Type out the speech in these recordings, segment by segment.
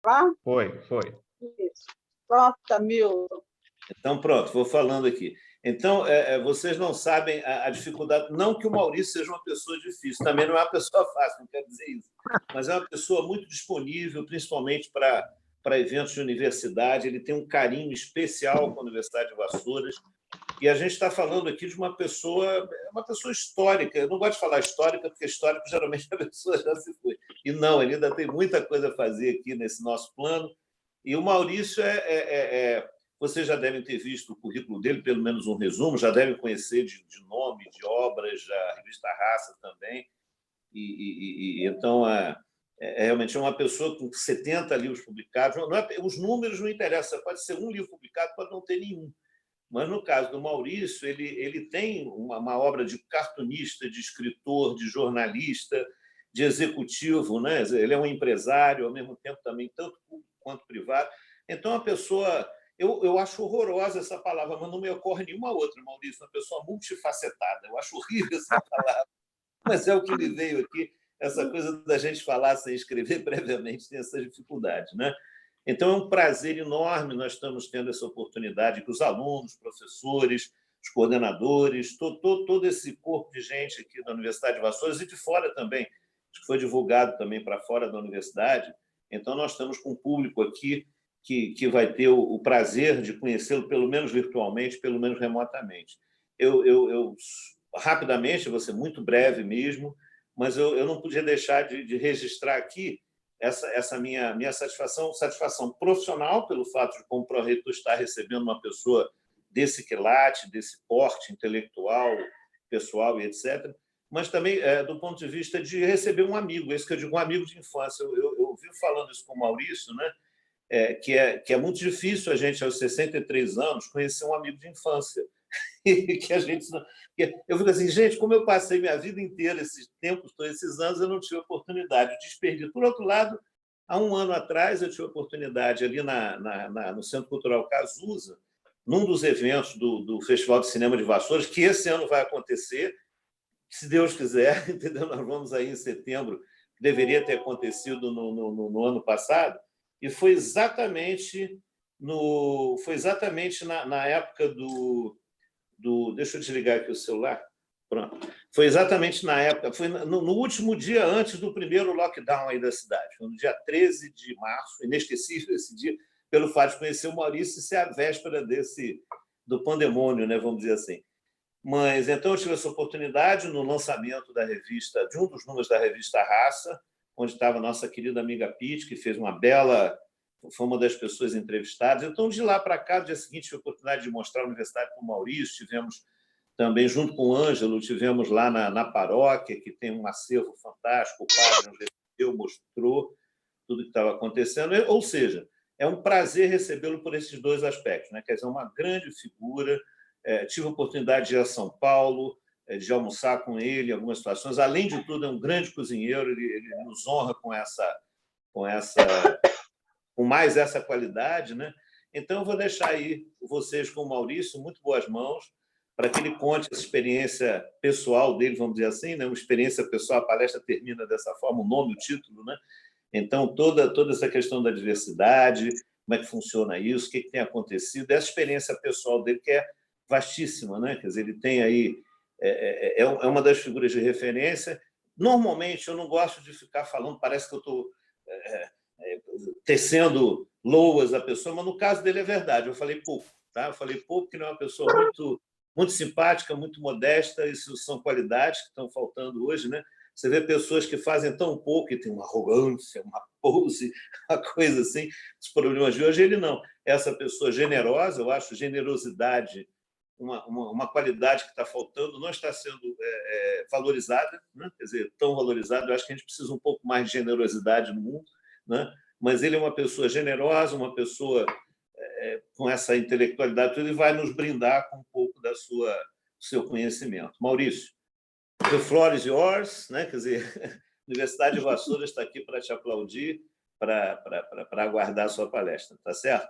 Tá? Foi, foi. Isso. Pronto, Milton. Então, pronto, vou falando aqui. Então, vocês não sabem a dificuldade. Não que o Maurício seja uma pessoa difícil, também não é uma pessoa fácil, não quero dizer isso, mas é uma pessoa muito disponível, principalmente para eventos de universidade. Ele tem um carinho especial com a Universidade de Vassouras. E a gente está falando aqui de uma pessoa histórica. Eu não gosto de falar histórica, porque histórico geralmente a pessoa já se foi. E não, ele ainda tem muita coisa a fazer aqui nesse nosso plano. E o Maurício vocês já devem ter visto o currículo dele, pelo menos um resumo, já devem conhecer de nome, de obras, a revista Raça também. Então, realmente é uma pessoa com 70 livros publicados. Os números não interessam, pode ser um livro publicado, pode não ter nenhum. Mas, no caso do Maurício, ele tem uma obra de cartunista, de escritor, de jornalista, de executivo, né? Ele é um empresário, ao mesmo tempo também, tanto público quanto privado. Então, a pessoa... Eu acho horrorosa essa palavra, mas não me ocorre nenhuma outra, Maurício, uma pessoa multifacetada. Eu acho horrível essa palavra, mas é o que me veio aqui, essa coisa da gente falar sem escrever previamente tem essas dificuldades, né? Então, é um prazer enorme nós estamos tendo essa oportunidade que os alunos, professores, os coordenadores, todo esse corpo de gente aqui da Universidade de Vassouras e de fora também, acho que foi divulgado também para fora da universidade. Então, nós estamos com um público aqui que vai ter o prazer de conhecê-lo, pelo menos virtualmente, pelo menos remotamente. Eu rapidamente, vou ser muito breve mesmo, mas eu não podia deixar de registrar aqui essa minha satisfação profissional pelo fato de, como pró-reitor, estar recebendo uma pessoa desse quilate, desse porte intelectual, pessoal e etc., mas também do ponto de vista de receber um amigo, esse que eu digo, um amigo de infância. Eu vivo falando isso com o Maurício, né? Que é muito difícil a gente, aos 63 anos, conhecer um amigo de infância. Que a gente eu fico assim, gente, como eu passei minha vida inteira, esses tempos, todos esses anos, eu não tive oportunidade de desperdiçar. Por outro lado, há um ano atrás, eu tive a oportunidade ali no Centro Cultural Cazuza, num dos eventos do Festival de Cinema de Vassouras, que esse ano vai acontecer, se Deus quiser, entendeu? Nós vamos aí em setembro, deveria ter acontecido no ano passado, e foi exatamente na época deixa eu desligar aqui o celular. Pronto. Foi exatamente na época, foi no último dia antes do primeiro lockdown aí da cidade, foi no dia 13 de março, inesquecível esse dia, pelo fato de conhecer o Maurício e ser a véspera do pandemônio, né, vamos dizer assim. Mas então eu tive essa oportunidade no lançamento da revista, de um dos números da revista Raça, onde estava a nossa querida amiga Pete, que fez foi uma das pessoas entrevistadas. Então, de lá para cá, no dia seguinte, tive a oportunidade de mostrar a universidade com o Maurício, tivemos também, junto com o Ângelo, tivemos lá na paróquia, que tem um acervo fantástico, o padre nos recebeu, mostrou tudo que estava acontecendo. Ou seja, é um prazer recebê-lo por esses dois aspectos, né? Quer dizer, uma grande figura. Tive a oportunidade de ir a São Paulo, de almoçar com ele em algumas situações. Além de tudo, é um grande cozinheiro, ele nos honra com mais essa qualidade, né? Então, eu vou deixar aí vocês com o Maurício, muito boas mãos, para que ele conte essa experiência pessoal dele, vamos dizer assim, né? Uma experiência pessoal, a palestra termina dessa forma, o nome, o título, né? Então, toda essa questão da diversidade, como é que funciona isso, o que tem acontecido, essa experiência pessoal dele, que é vastíssima, né? Quer dizer, ele tem aí... É uma das figuras de referência. Normalmente, eu não gosto de ficar falando, parece que eu estou tecendo loas à pessoa, mas no caso dele é verdade. Eu falei pouco, tá? Eu falei pouco, porque ele é uma pessoa muito simpática, muito modesta. Isso são qualidades que estão faltando hoje, né? Você vê pessoas que fazem tão pouco e tem uma arrogância, uma pose, uma coisa assim. Os problemas de hoje, ele não. Essa pessoa generosa, eu acho generosidade uma qualidade que está faltando, não está sendo valorizada, né? Quer dizer, tão valorizada. Eu acho que a gente precisa um pouco mais de generosidade no mundo, né? Mas ele é uma pessoa generosa, uma pessoa com essa intelectualidade, ele vai nos brindar com um pouco do seu conhecimento. Maurício, the floor is yours, né? Quer dizer, a Universidade de Vassouras está aqui para te aplaudir, para aguardar a sua palestra, tá certo?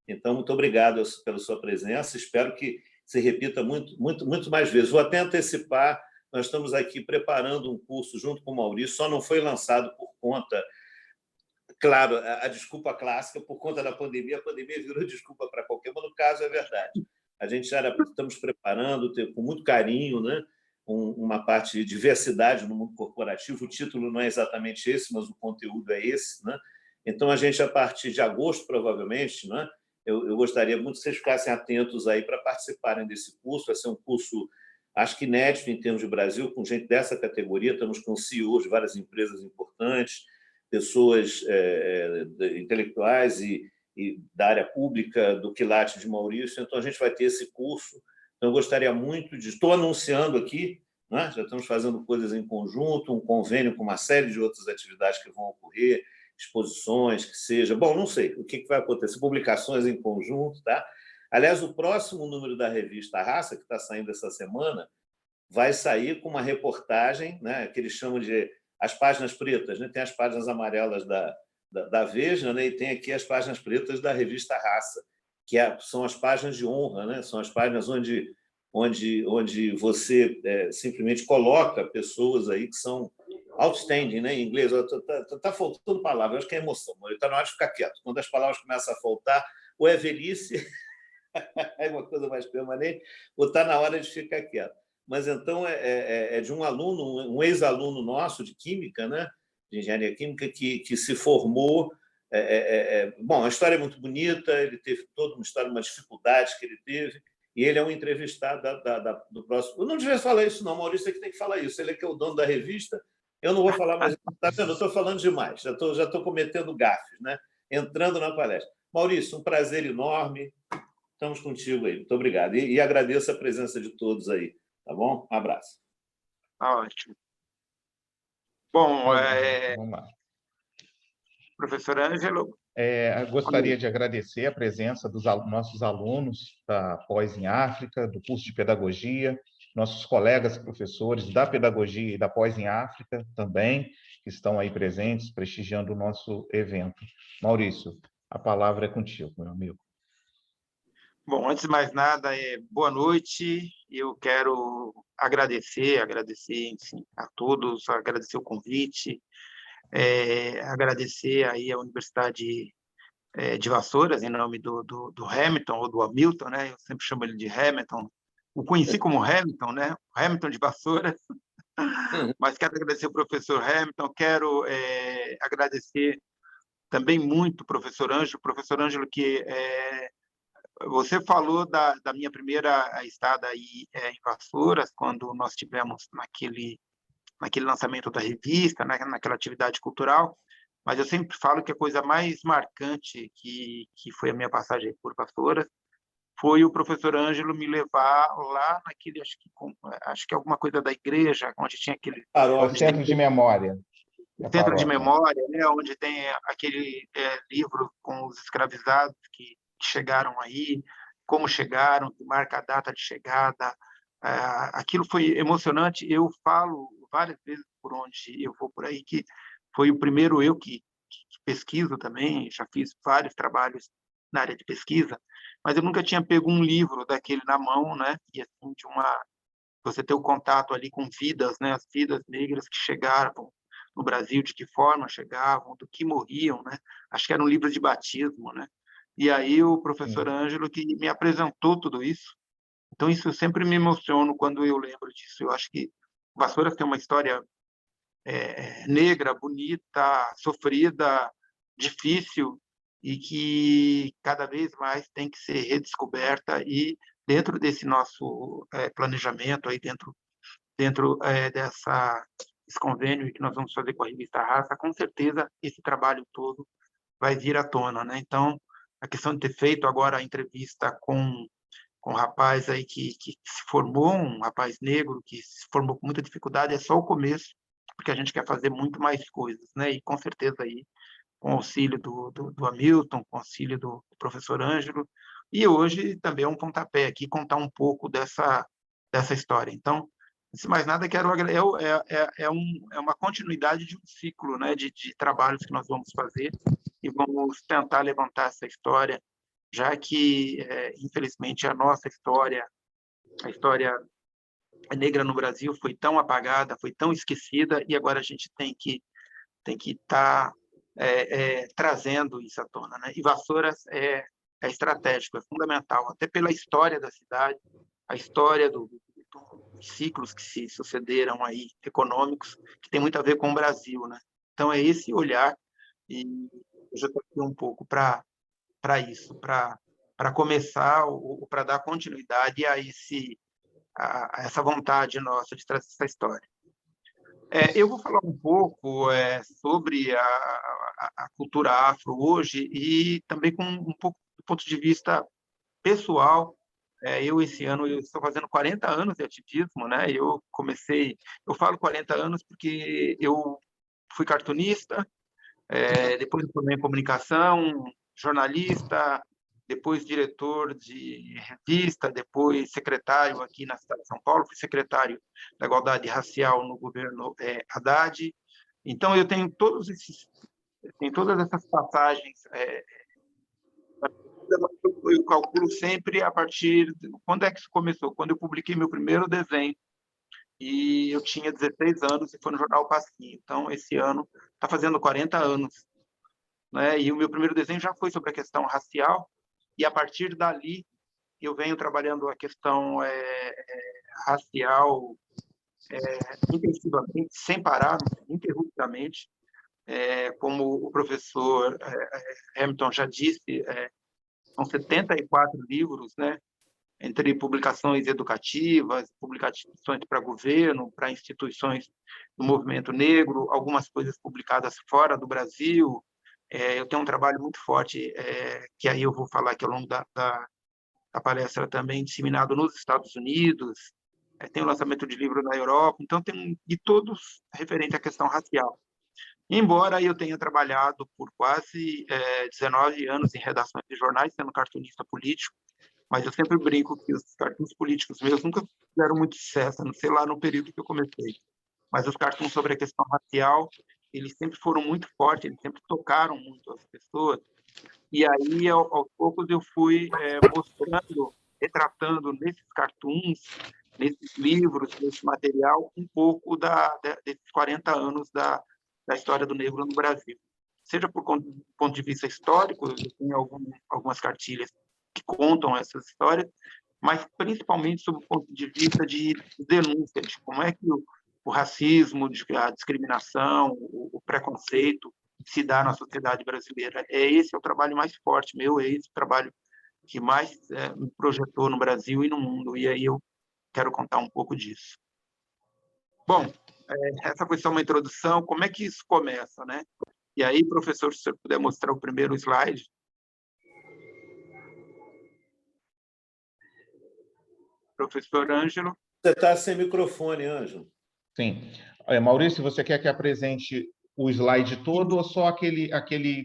Então, muito obrigado pela sua presença, espero que se repita muito mais vezes. Vou até antecipar, nós estamos aqui preparando um curso junto com o Maurício, só não foi lançado por conta claro, a desculpa clássica, por conta da pandemia, a pandemia virou desculpa para qualquer, mas no caso é verdade. A gente já estamos preparando, com muito carinho, né, uma parte de diversidade no mundo corporativo. O título não é exatamente esse, mas o conteúdo é esse, né? Então, a gente, a partir de agosto, provavelmente, né, eu gostaria muito que vocês ficassem atentos aí para participarem desse curso. Vai ser um curso, acho que inédito em termos de Brasil, com gente dessa categoria. Estamos com CEOs de várias empresas importantes, pessoas intelectuais e da área pública, do quilate de Maurício. Então, a gente vai ter esse curso. Então, eu gostaria muito de... Estou anunciando aqui, né? Já estamos fazendo coisas em conjunto, um convênio com uma série de outras atividades que vão ocorrer, exposições, que seja... Bom, não sei o que vai acontecer, publicações em conjunto, tá? Aliás, o próximo número da revista Raça, que está saindo essa semana, vai sair com uma reportagem, né, que eles chamam de as páginas pretas, né? Tem as páginas amarelas da Veja, né? E tem aqui as páginas pretas da revista Raça, que são as páginas de honra, né? São as páginas onde você simplesmente coloca pessoas aí que são outstanding, né? Em inglês. Está faltando palavras, acho que é emoção, está na hora de ficar quieto. Quando as palavras começam a faltar, ou é velhice, é uma coisa mais permanente, ou está na hora de ficar quieto. Mas então é de um aluno, um ex-aluno nosso de química, né? De engenharia química, que se formou. Bom, a história é muito bonita, ele teve toda uma história, uma dificuldade que ele teve, e ele é um entrevistado do próximo. Eu não devia falar isso, não, Maurício é que tem que falar isso. Ele é que é o dono da revista, eu não vou falar mais. Está vendo? Eu estou falando demais, já estou cometendo gafes, né? Entrando na palestra. Maurício, um prazer enorme. Estamos contigo aí. Muito obrigado. E agradeço a presença de todos aí. Tá bom? Um abraço. Ótimo. Bom, Vamos lá. professor Ângelo. Gostaria de agradecer a presença dos nossos alunos da Pós em África, do curso de Pedagogia, nossos colegas professores da Pedagogia e da Pós em África também, que estão aí presentes, prestigiando o nosso evento. Maurício, a palavra é contigo, meu amigo. Bom, antes de mais nada, boa noite. Eu quero agradecer, enfim, a todos, agradecer o convite, agradecer aí a Universidade de Vassouras, em nome do Hamilton, ou do Hamilton, né? Eu sempre chamo ele de Hamilton. O conheci como Hamilton, né? O Hamilton de Vassouras. Mas quero agradecer o professor Hamilton, quero agradecer também muito o professor Ângelo, que você falou da minha primeira estada aí em Vassouras, quando nós tivemos naquele lançamento da revista, né, naquela atividade cultural, mas eu sempre falo que a coisa mais marcante que foi a minha passagem por Vassouras foi o professor Ângelo me levar lá naquele, acho que alguma coisa da igreja, onde tinha aquele... Centro de memória. Centro de memória, né, onde tem aquele livro com os escravizados que chegaram aí, como chegaram, que marca a data de chegada. Aquilo foi emocionante. Eu falo várias vezes por onde eu vou por aí, que foi o primeiro eu que pesquiso também, já fiz vários trabalhos na área de pesquisa, mas eu nunca tinha pego um livro daquele na mão, né? E assim, você ter o contato ali com vidas, né? As vidas negras que chegaram no Brasil, de que forma chegavam, do que morriam, né? Acho que era um livro de batismo, né? E aí o professor Ângelo que me apresentou tudo isso. Então isso eu sempre me emociono quando eu lembro disso. Eu acho que Vassouras tem uma história negra, bonita, sofrida, difícil, e que cada vez mais tem que ser redescoberta, e dentro desse nosso planejamento, aí dentro desse convênio que nós vamos fazer com a revista Raça, com certeza esse trabalho todo vai vir à tona, né? Então, a questão de ter feito agora a entrevista com um rapaz aí que se formou, um rapaz negro que se formou com muita dificuldade, é só o começo, porque a gente quer fazer muito mais coisas, né? E com certeza aí, com o auxílio do Hamilton, com o auxílio do professor Ângelo, e hoje também é um pontapé aqui, contar um pouco dessa história. Então, se mais nada, quero é uma continuidade de um ciclo, né, de trabalhos que nós vamos fazer, e vamos tentar levantar essa história, já que, infelizmente, a nossa história, a história negra no Brasil foi tão apagada, foi tão esquecida, e agora a gente tem que estar trazendo isso à tona, né? E Vassouras é estratégico, é fundamental, até pela história da cidade, a história dos ciclos que se sucederam aí, econômicos, que tem muito a ver com o Brasil, né? Então, é esse olhar, e eu já estou aqui um pouco para isso, para começar, ou para dar continuidade a essa vontade nossa de trazer essa história. Eu vou falar um pouco sobre a cultura afro hoje e também com um pouco do ponto de vista pessoal. Esse ano, eu estou fazendo 40 anos de ativismo, né? Eu falo 40 anos porque eu fui cartunista, depois me formei em comunicação, jornalista, depois diretor de revista, depois secretário aqui na cidade de São Paulo, fui secretário da Igualdade Racial no governo Haddad. Então, eu tenho todas essas passagens. Eu calculo sempre a partir de quando é que isso começou, quando eu publiquei meu primeiro desenho, e eu tinha 16 anos e foi no jornal Pasquim. Então, esse ano está fazendo 40 anos, né? E o meu primeiro desenho já foi sobre a questão racial, e a partir dali eu venho trabalhando a questão racial intensivamente, sem parar, interruptamente, como o professor Hamilton já disse, são 74 livros, né? Entre publicações educativas, publicações para governo, para instituições do movimento negro, algumas coisas publicadas fora do Brasil. Eu tenho um trabalho muito forte, que aí eu vou falar aqui ao longo da palestra também, disseminado nos Estados Unidos, tem o lançamento de livro na Europa, então e todos referentes à questão racial. Embora eu tenha trabalhado por quase 19 anos em redações de jornais, sendo cartunista político, mas eu sempre brinco que os cartoons políticos meus nunca fizeram muito sucesso, não sei lá no período que eu comecei. Mas os cartoons sobre a questão racial, eles sempre foram muito fortes, eles sempre tocaram muito as pessoas. E aí, aos poucos, eu fui mostrando, retratando nesses cartoons, nesses livros, nesse material, um pouco desses 40 anos da história do negro no Brasil. Seja por ponto de vista histórico, eu tenho algumas cartilhas que contam essas histórias, mas principalmente sob o ponto de vista de denúncia, de como é que o racismo, a discriminação, o preconceito se dá na sociedade brasileira. Esse é o trabalho mais forte meu, é esse o trabalho que mais me projetou no Brasil e no mundo, e aí eu quero contar um pouco disso. Bom, essa foi só uma introdução, como é que isso começa, né? E aí, professor, se você puder mostrar o primeiro slide. Professor Ângelo. Você está sem microfone, Ângelo. Sim. Maurício, você quer que apresente o slide todo ou só aquele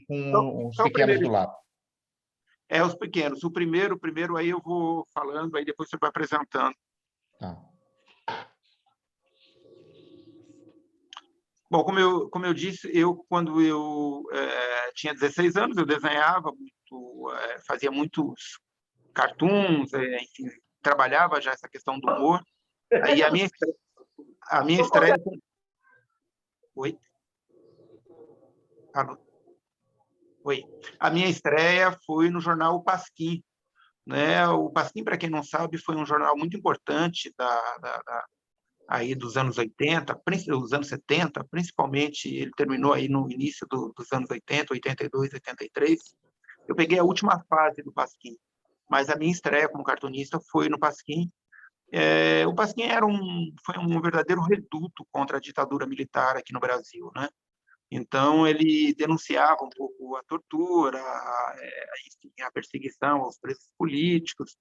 com os pequenos do lado? Os pequenos. O primeiro aí eu vou falando, aí depois você vai apresentando. Tá. Bom, como eu disse, quando eu tinha 16 anos, eu desenhava muito, fazia muitos cartoons, enfim, trabalhava já essa questão do humor. Aí a minha estreia... Oi? Alô? Oi. A minha estreia foi no jornal O Pasquim, né? O Pasquim, para quem não sabe, foi um jornal muito importante aí dos anos 80, dos anos 70, principalmente, ele terminou aí no início dos anos 80, 82, 83. Eu peguei a última fase do Pasquim, mas a minha estreia como cartunista foi no Pasquim. O Pasquim foi um verdadeiro reduto contra a ditadura militar aqui no Brasil, né? Então, ele denunciava um pouco a tortura, a perseguição aos presos políticos.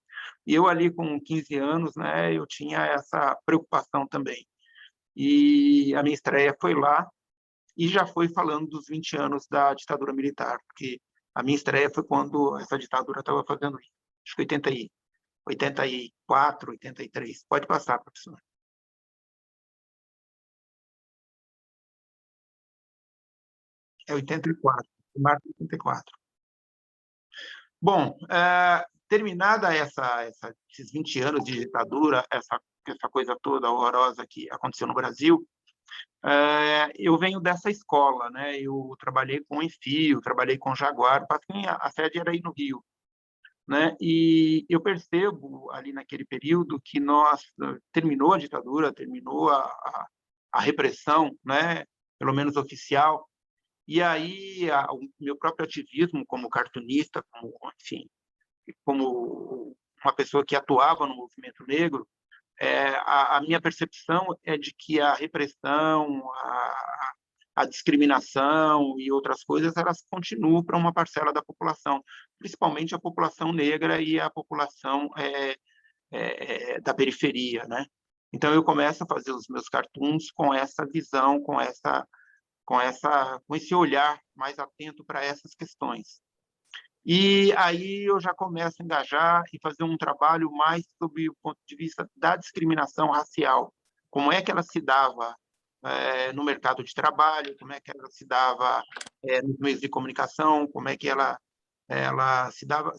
E eu, ali com 15 anos, né, eu tinha essa preocupação também. E a minha estreia foi lá, e já foi falando dos 20 anos da ditadura militar, porque a minha estreia foi quando essa ditadura estava fazendo isso. Acho que 84, 83. Pode passar, professor. É 84, março de 84. Bom, terminada esses 20 anos de ditadura, essa coisa toda horrorosa que aconteceu no Brasil, Eu venho dessa escola, né? Eu trabalhei com Enfio, trabalhei com Jaguar, a sede era aí no Rio, né? E eu percebo ali naquele período que terminou a ditadura, terminou a repressão, né? Pelo menos oficial, e aí o meu próprio ativismo como cartunista, enfim, como uma pessoa que atuava no movimento negro, a minha percepção é de que a repressão, a discriminação e outras coisas, elas continuam para uma parcela da população, principalmente a população negra e a população da periferia, né? Então, eu começo a fazer os meus cartoons com essa visão, com esse olhar mais atento para essas questões. E aí eu já começo a engajar e fazer um trabalho mais sob o ponto de vista da discriminação racial. Como é que ela se dava no mercado de trabalho, como é que ela se dava nos meios de comunicação, como é que ela se dava...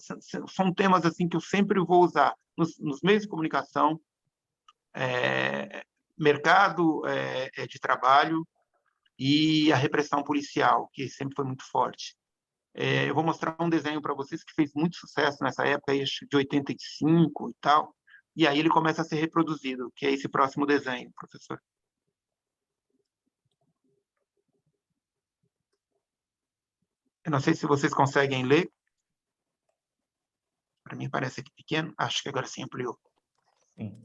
São temas assim que eu sempre vou usar nos meios de comunicação, mercado de trabalho e a repressão policial, que sempre foi muito forte. Eu vou mostrar um desenho para vocês que fez muito sucesso nessa época, de 85 e tal, e aí ele começa a ser reproduzido, que é esse próximo desenho, professor. Eu não sei se vocês conseguem ler. Para mim parece aqui pequeno, acho que agora sim ampliou. Sim.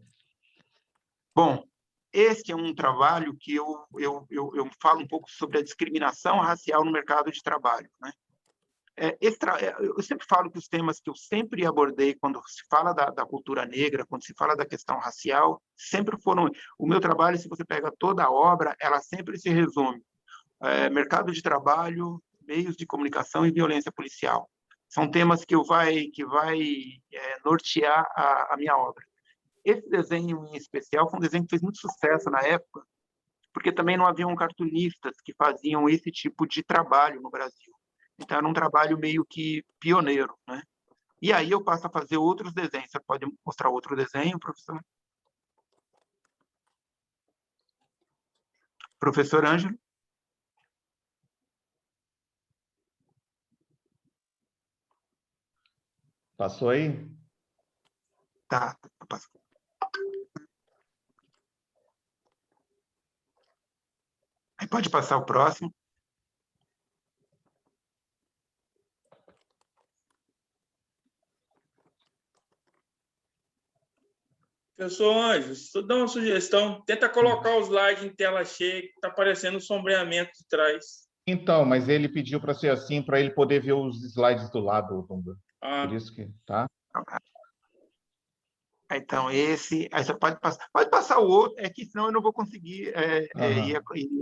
Bom, esse é um trabalho que eu falo um pouco sobre a discriminação racial no mercado de trabalho, né? Eu sempre falo que os temas que eu sempre abordei quando se fala da cultura negra, quando se fala da questão racial, sempre foram... O meu trabalho, se você pega toda a obra, ela sempre se resume. Mercado de trabalho, meios de comunicação e violência policial. São temas que vai nortear a minha obra. Esse desenho em especial foi um desenho que fez muito sucesso na época, porque também não haviam cartunistas que faziam esse tipo de trabalho no Brasil. Então, era um trabalho meio que pioneiro, né? E aí eu passo a fazer outros desenhos. Você pode mostrar outro desenho, professor? Professor Ângelo? Passou aí? Tá, passou. Aí pode passar o próximo. Professor Anjo, se tu dá uma sugestão, tenta colocar os slides em tela cheia, que está aparecendo um sombreamento de trás. Então, mas ele pediu para ser assim, para ele poder ver os slides do lado, Dunga. Ah. Por isso que, tá? Então, esse... Aí você pode passar o outro, que senão eu não vou conseguir ir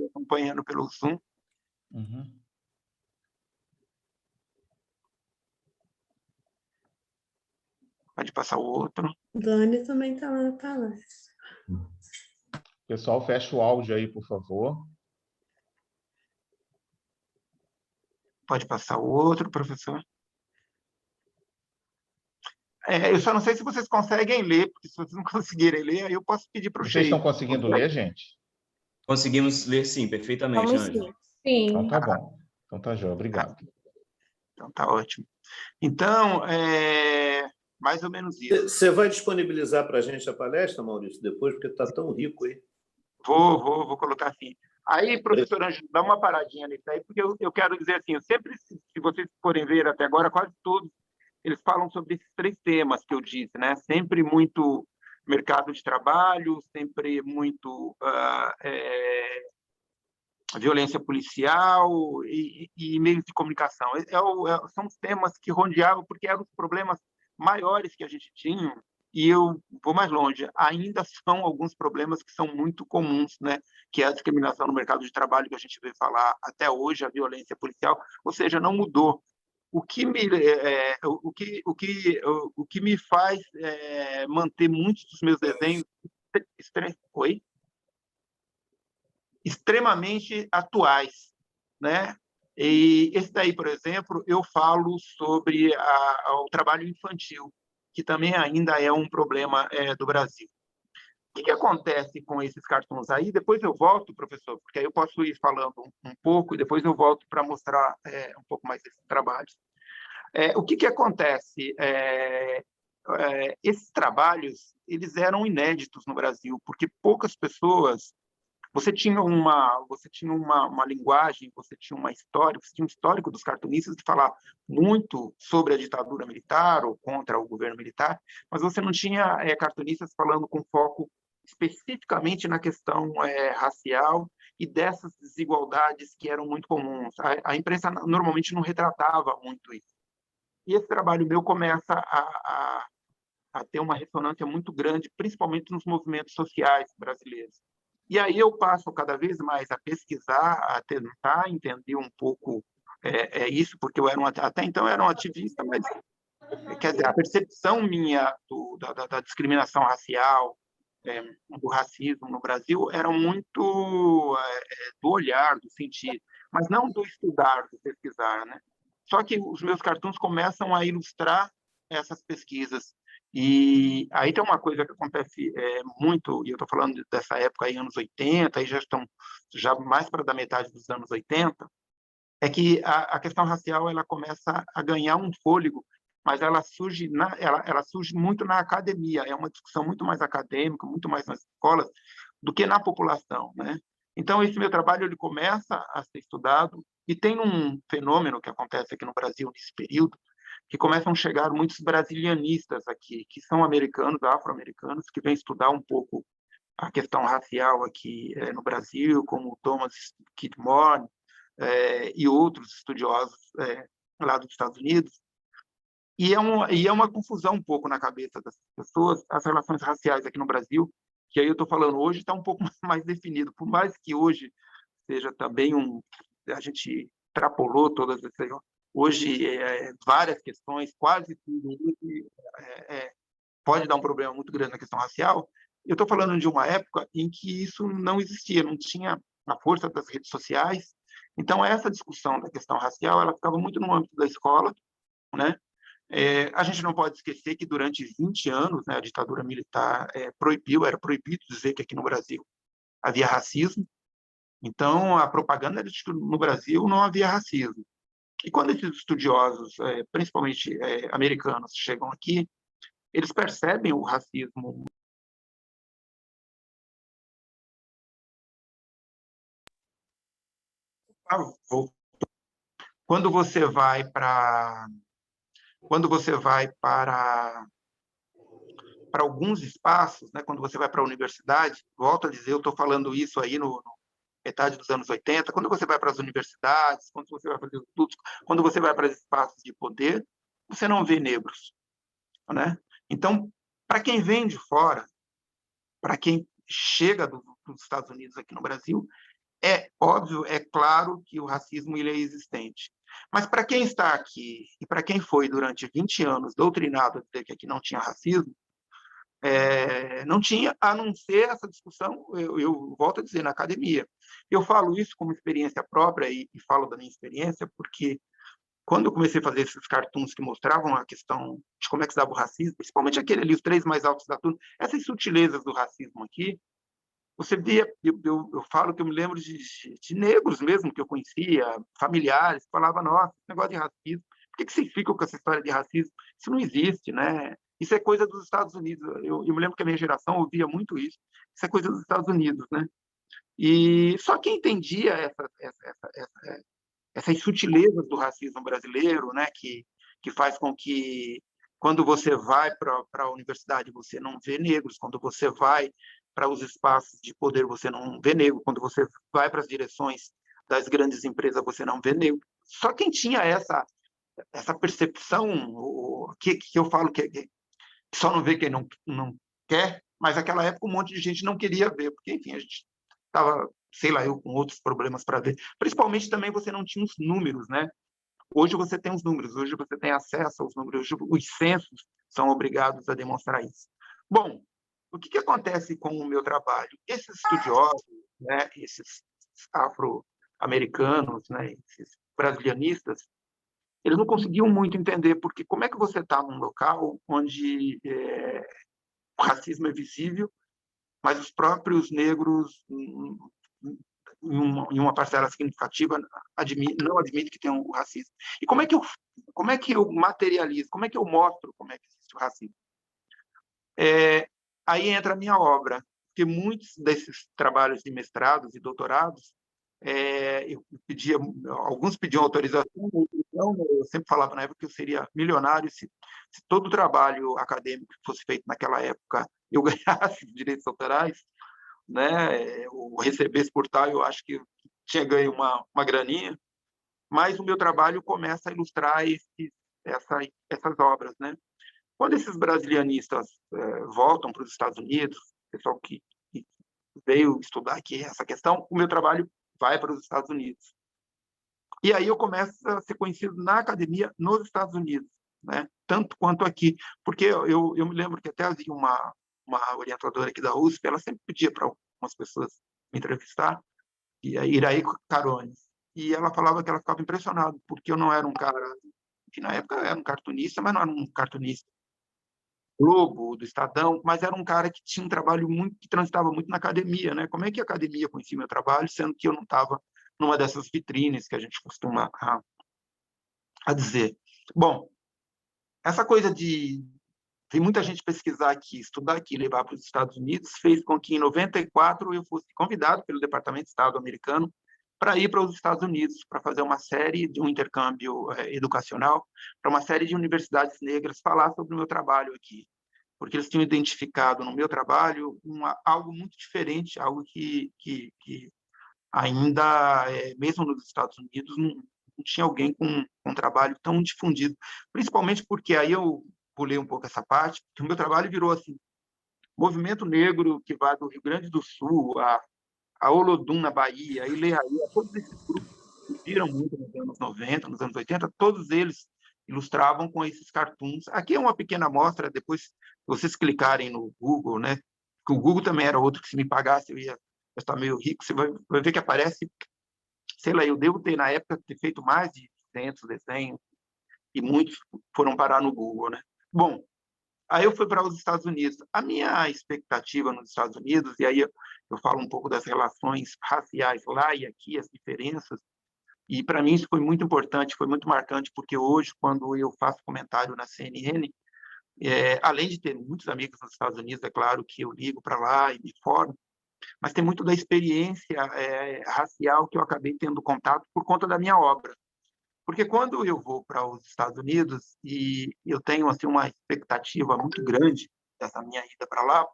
acompanhando pelo Zoom. Uhum. Pode passar o outro. Dani também está lá na palestra. Pessoal, fecha o áudio aí, por favor. Pode passar o outro, professor. Eu só não sei se vocês conseguem ler, porque se vocês não conseguirem ler, aí eu posso pedir para o Vocês Sheik. estão conseguindo ler, gente? Conseguimos ler, sim, perfeitamente, Vamos Ângelo. sim. Então tá bom. Então tá jóia, obrigado. Então, tá ótimo. Então, mais ou menos isso. Você vai disponibilizar para a gente a palestra, Maurício, depois, porque está tão rico aí. Vou colocar assim. Aí, professor Ângelo, dá uma paradinha nisso aí, porque eu quero dizer assim, se vocês forem ver até agora, quase todos, eles falam sobre esses três temas que eu disse, né? Sempre muito mercado de trabalho, sempre muito violência policial e meios de comunicação. São os temas que rodeavam, porque eram os problemas maiores que a gente tinha, e eu vou mais longe, ainda são alguns problemas que são muito comuns, né? Que é a discriminação no mercado de trabalho, que a gente vê falar até hoje, a violência policial, ou seja, não mudou. O que me faz manter muitos dos meus desenhos extremamente atuais, né? E esse daí, por exemplo, eu falo sobre o trabalho infantil, que também ainda é um problema do Brasil. que acontece com esses cartoons aí? Depois eu volto, professor, porque aí eu posso ir falando um pouco e depois eu volto para mostrar um pouco mais desses trabalhos. O que acontece? Esses trabalhos eles eram inéditos no Brasil, porque poucas pessoas... Você tinha uma linguagem, você tinha uma história, você tinha um histórico dos cartunistas de falar muito sobre a ditadura militar ou contra o governo militar, mas você não tinha cartunistas falando com foco especificamente na questão racial e dessas desigualdades que eram muito comuns. A imprensa normalmente não retratava muito isso. E esse trabalho meu começa a ter uma ressonância muito grande, principalmente nos movimentos sociais brasileiros. E aí eu passo cada vez mais a pesquisar, a tentar entender um pouco isso, porque até então eu era um ativista, mas quer dizer, a percepção minha da discriminação racial, do racismo no Brasil, era muito do olhar, do sentir, mas não do estudar, do pesquisar, né? Só que os meus cartoons começam a ilustrar essas pesquisas. E aí tem uma coisa que acontece muito, e eu estou falando dessa época aí, anos 80, aí já mais para da metade dos anos 80, é que a questão racial ela começa a ganhar um fôlego, mas ela surge muito na academia, é uma discussão muito mais acadêmica, muito mais nas escolas, do que na população, né? Então, esse meu trabalho ele começa a ser estudado, e tem um fenômeno que acontece aqui no Brasil nesse período, que começam a chegar muitos brasilianistas aqui, que são americanos, afro-americanos, que vêm estudar um pouco a questão racial aqui no Brasil, como Thomas Kidmore e outros estudiosos lá dos Estados Unidos. E é uma confusão um pouco na cabeça das pessoas as relações raciais aqui no Brasil, que aí eu estou falando hoje está um pouco mais definido, por mais que hoje seja também a gente extrapolou todas essas... Hoje, várias questões, quase tudo, pode dar um problema muito grande na questão racial. Eu estou falando de uma época em que isso não existia, não tinha a força das redes sociais. Então, essa discussão da questão racial ela ficava muito no âmbito da escola, né? A gente não pode esquecer que, durante 20 anos, né, a ditadura militar era proibido dizer que aqui no Brasil havia racismo. Então, a propaganda era de que no Brasil não havia racismo. E quando esses estudiosos, principalmente americanos, chegam aqui, eles percebem o racismo. Quando você vai para alguns espaços, né, quando você vai para a universidade, volto a dizer, eu estou falando isso aí no metade dos anos 80, quando você vai para as universidades, quando você vai fazer estudos, quando você vai para espaços de poder, você não vê negros, né? Então, para quem vem de fora, para quem chega dos Estados Unidos aqui no Brasil, é óbvio, é claro que o racismo ele é existente. Mas para quem está aqui e para quem foi durante 20 anos doutrinado a dizer que aqui não tinha racismo, não tinha, a não ser essa discussão, eu volto a dizer, na academia. Eu falo isso como experiência própria e falo da minha experiência, porque quando eu comecei a fazer esses cartoons que mostravam a questão de como é que se dava o racismo, principalmente aquele ali, os 3 mais altos da turma, essas sutilezas do racismo aqui, você via, eu falo que eu me lembro de negros mesmo que eu conhecia, familiares, que falavam, nossa, esse negócio de racismo, por que vocês ficam com essa história de racismo? Isso não existe, né? Isso é coisa dos Estados Unidos. Eu me lembro que a minha geração ouvia muito isso. Isso é coisa dos Estados Unidos, né? E só quem entendia essas sutilezas do racismo brasileiro, né, que faz com que, quando você vai para a universidade, você não vê negros, quando você vai para os espaços de poder, você não vê negro, quando você vai para as direções das grandes empresas, você não vê negro. Só quem tinha essa percepção, que eu falo que só não vê quem não quer, mas naquela época um monte de gente não queria ver, porque, enfim, a gente estava, sei lá, eu com outros problemas para ver. Principalmente também você não tinha os números, né? Hoje você tem os números, hoje você tem acesso aos números, hoje os censos são obrigados a demonstrar isso. Bom, o que acontece com o meu trabalho? Esses estudiosos, né, esses afro-americanos, né, esses brasilianistas, eles não conseguiam muito entender, porque como é que você está num local onde o racismo é visível, mas os próprios negros, em uma parcela significativa, não admitem que tem um racismo. E como é que eu materializo, como é que eu mostro como é que existe o racismo? Aí entra a minha obra, porque muitos desses trabalhos de mestrados e doutorados, alguns pediam autorização, então, eu sempre falava na época que eu seria milionário se todo o trabalho acadêmico que fosse feito naquela época eu ganhasse direitos autorais, né? Ou recebesse por tal, eu acho que eu tinha ganho uma graninha, mas o meu trabalho começa a ilustrar essas obras, né? Quando esses brasilianistas voltam para os Estados Unidos, pessoal que veio estudar aqui essa questão, o meu trabalho vai para os Estados Unidos. E aí eu começo a ser conhecido na academia nos Estados Unidos, né? Tanto quanto aqui, porque eu me lembro que até havia uma orientadora aqui da USP, ela sempre pedia para algumas pessoas me entrevistar, e a Iraí Carones, e ela falava que ela ficava impressionada, porque eu não era um cara, que na época era um cartunista, mas não era um cartunista Globo, do Estadão, mas era um cara que tinha um trabalho que transitava muito na academia, né? Como é que a academia conhecia meu trabalho, sendo que eu não estava numa dessas vitrines que a gente costuma a dizer. Bom, essa coisa de muita gente pesquisar aqui, estudar aqui, levar para os Estados Unidos, fez com que, em 94, eu fosse convidado pelo Departamento de Estado americano para ir para os Estados Unidos, para fazer uma série de um intercâmbio educacional, para uma série de universidades negras falar sobre o meu trabalho aqui, porque eles tinham identificado no meu trabalho algo muito diferente, algo que ainda, mesmo nos Estados Unidos, não tinha alguém com um trabalho tão difundido, principalmente porque aí eu pulei um pouco essa parte, que o meu trabalho virou assim, movimento negro que vai do Rio Grande do Sul a Olodum, na Bahia, a Ileaia, todos esses grupos que viram muito nos anos 90, nos anos 80, todos eles ilustravam com esses cartoons. Aqui é uma pequena amostra, depois vocês clicarem no Google, né? Que o Google também era outro que, se me pagasse, eu ia estar meio rico, você vai ver que aparece, sei lá, eu devo ter, na época, ter feito mais de 200 desenhos, e muitos foram parar no Google, né? Bom, aí eu fui para os Estados Unidos. A minha expectativa nos Estados Unidos, e aí eu falo um pouco das relações raciais lá e aqui, as diferenças, e para mim isso foi muito importante, foi muito marcante, porque hoje, quando eu faço comentário na CNN, além de ter muitos amigos nos Estados Unidos, é claro que eu ligo para lá e me informo, mas tem muito da experiência racial que eu acabei tendo contato por conta da minha obra. Porque quando eu vou para os Estados Unidos e eu tenho assim uma expectativa muito grande dessa minha ida para lá,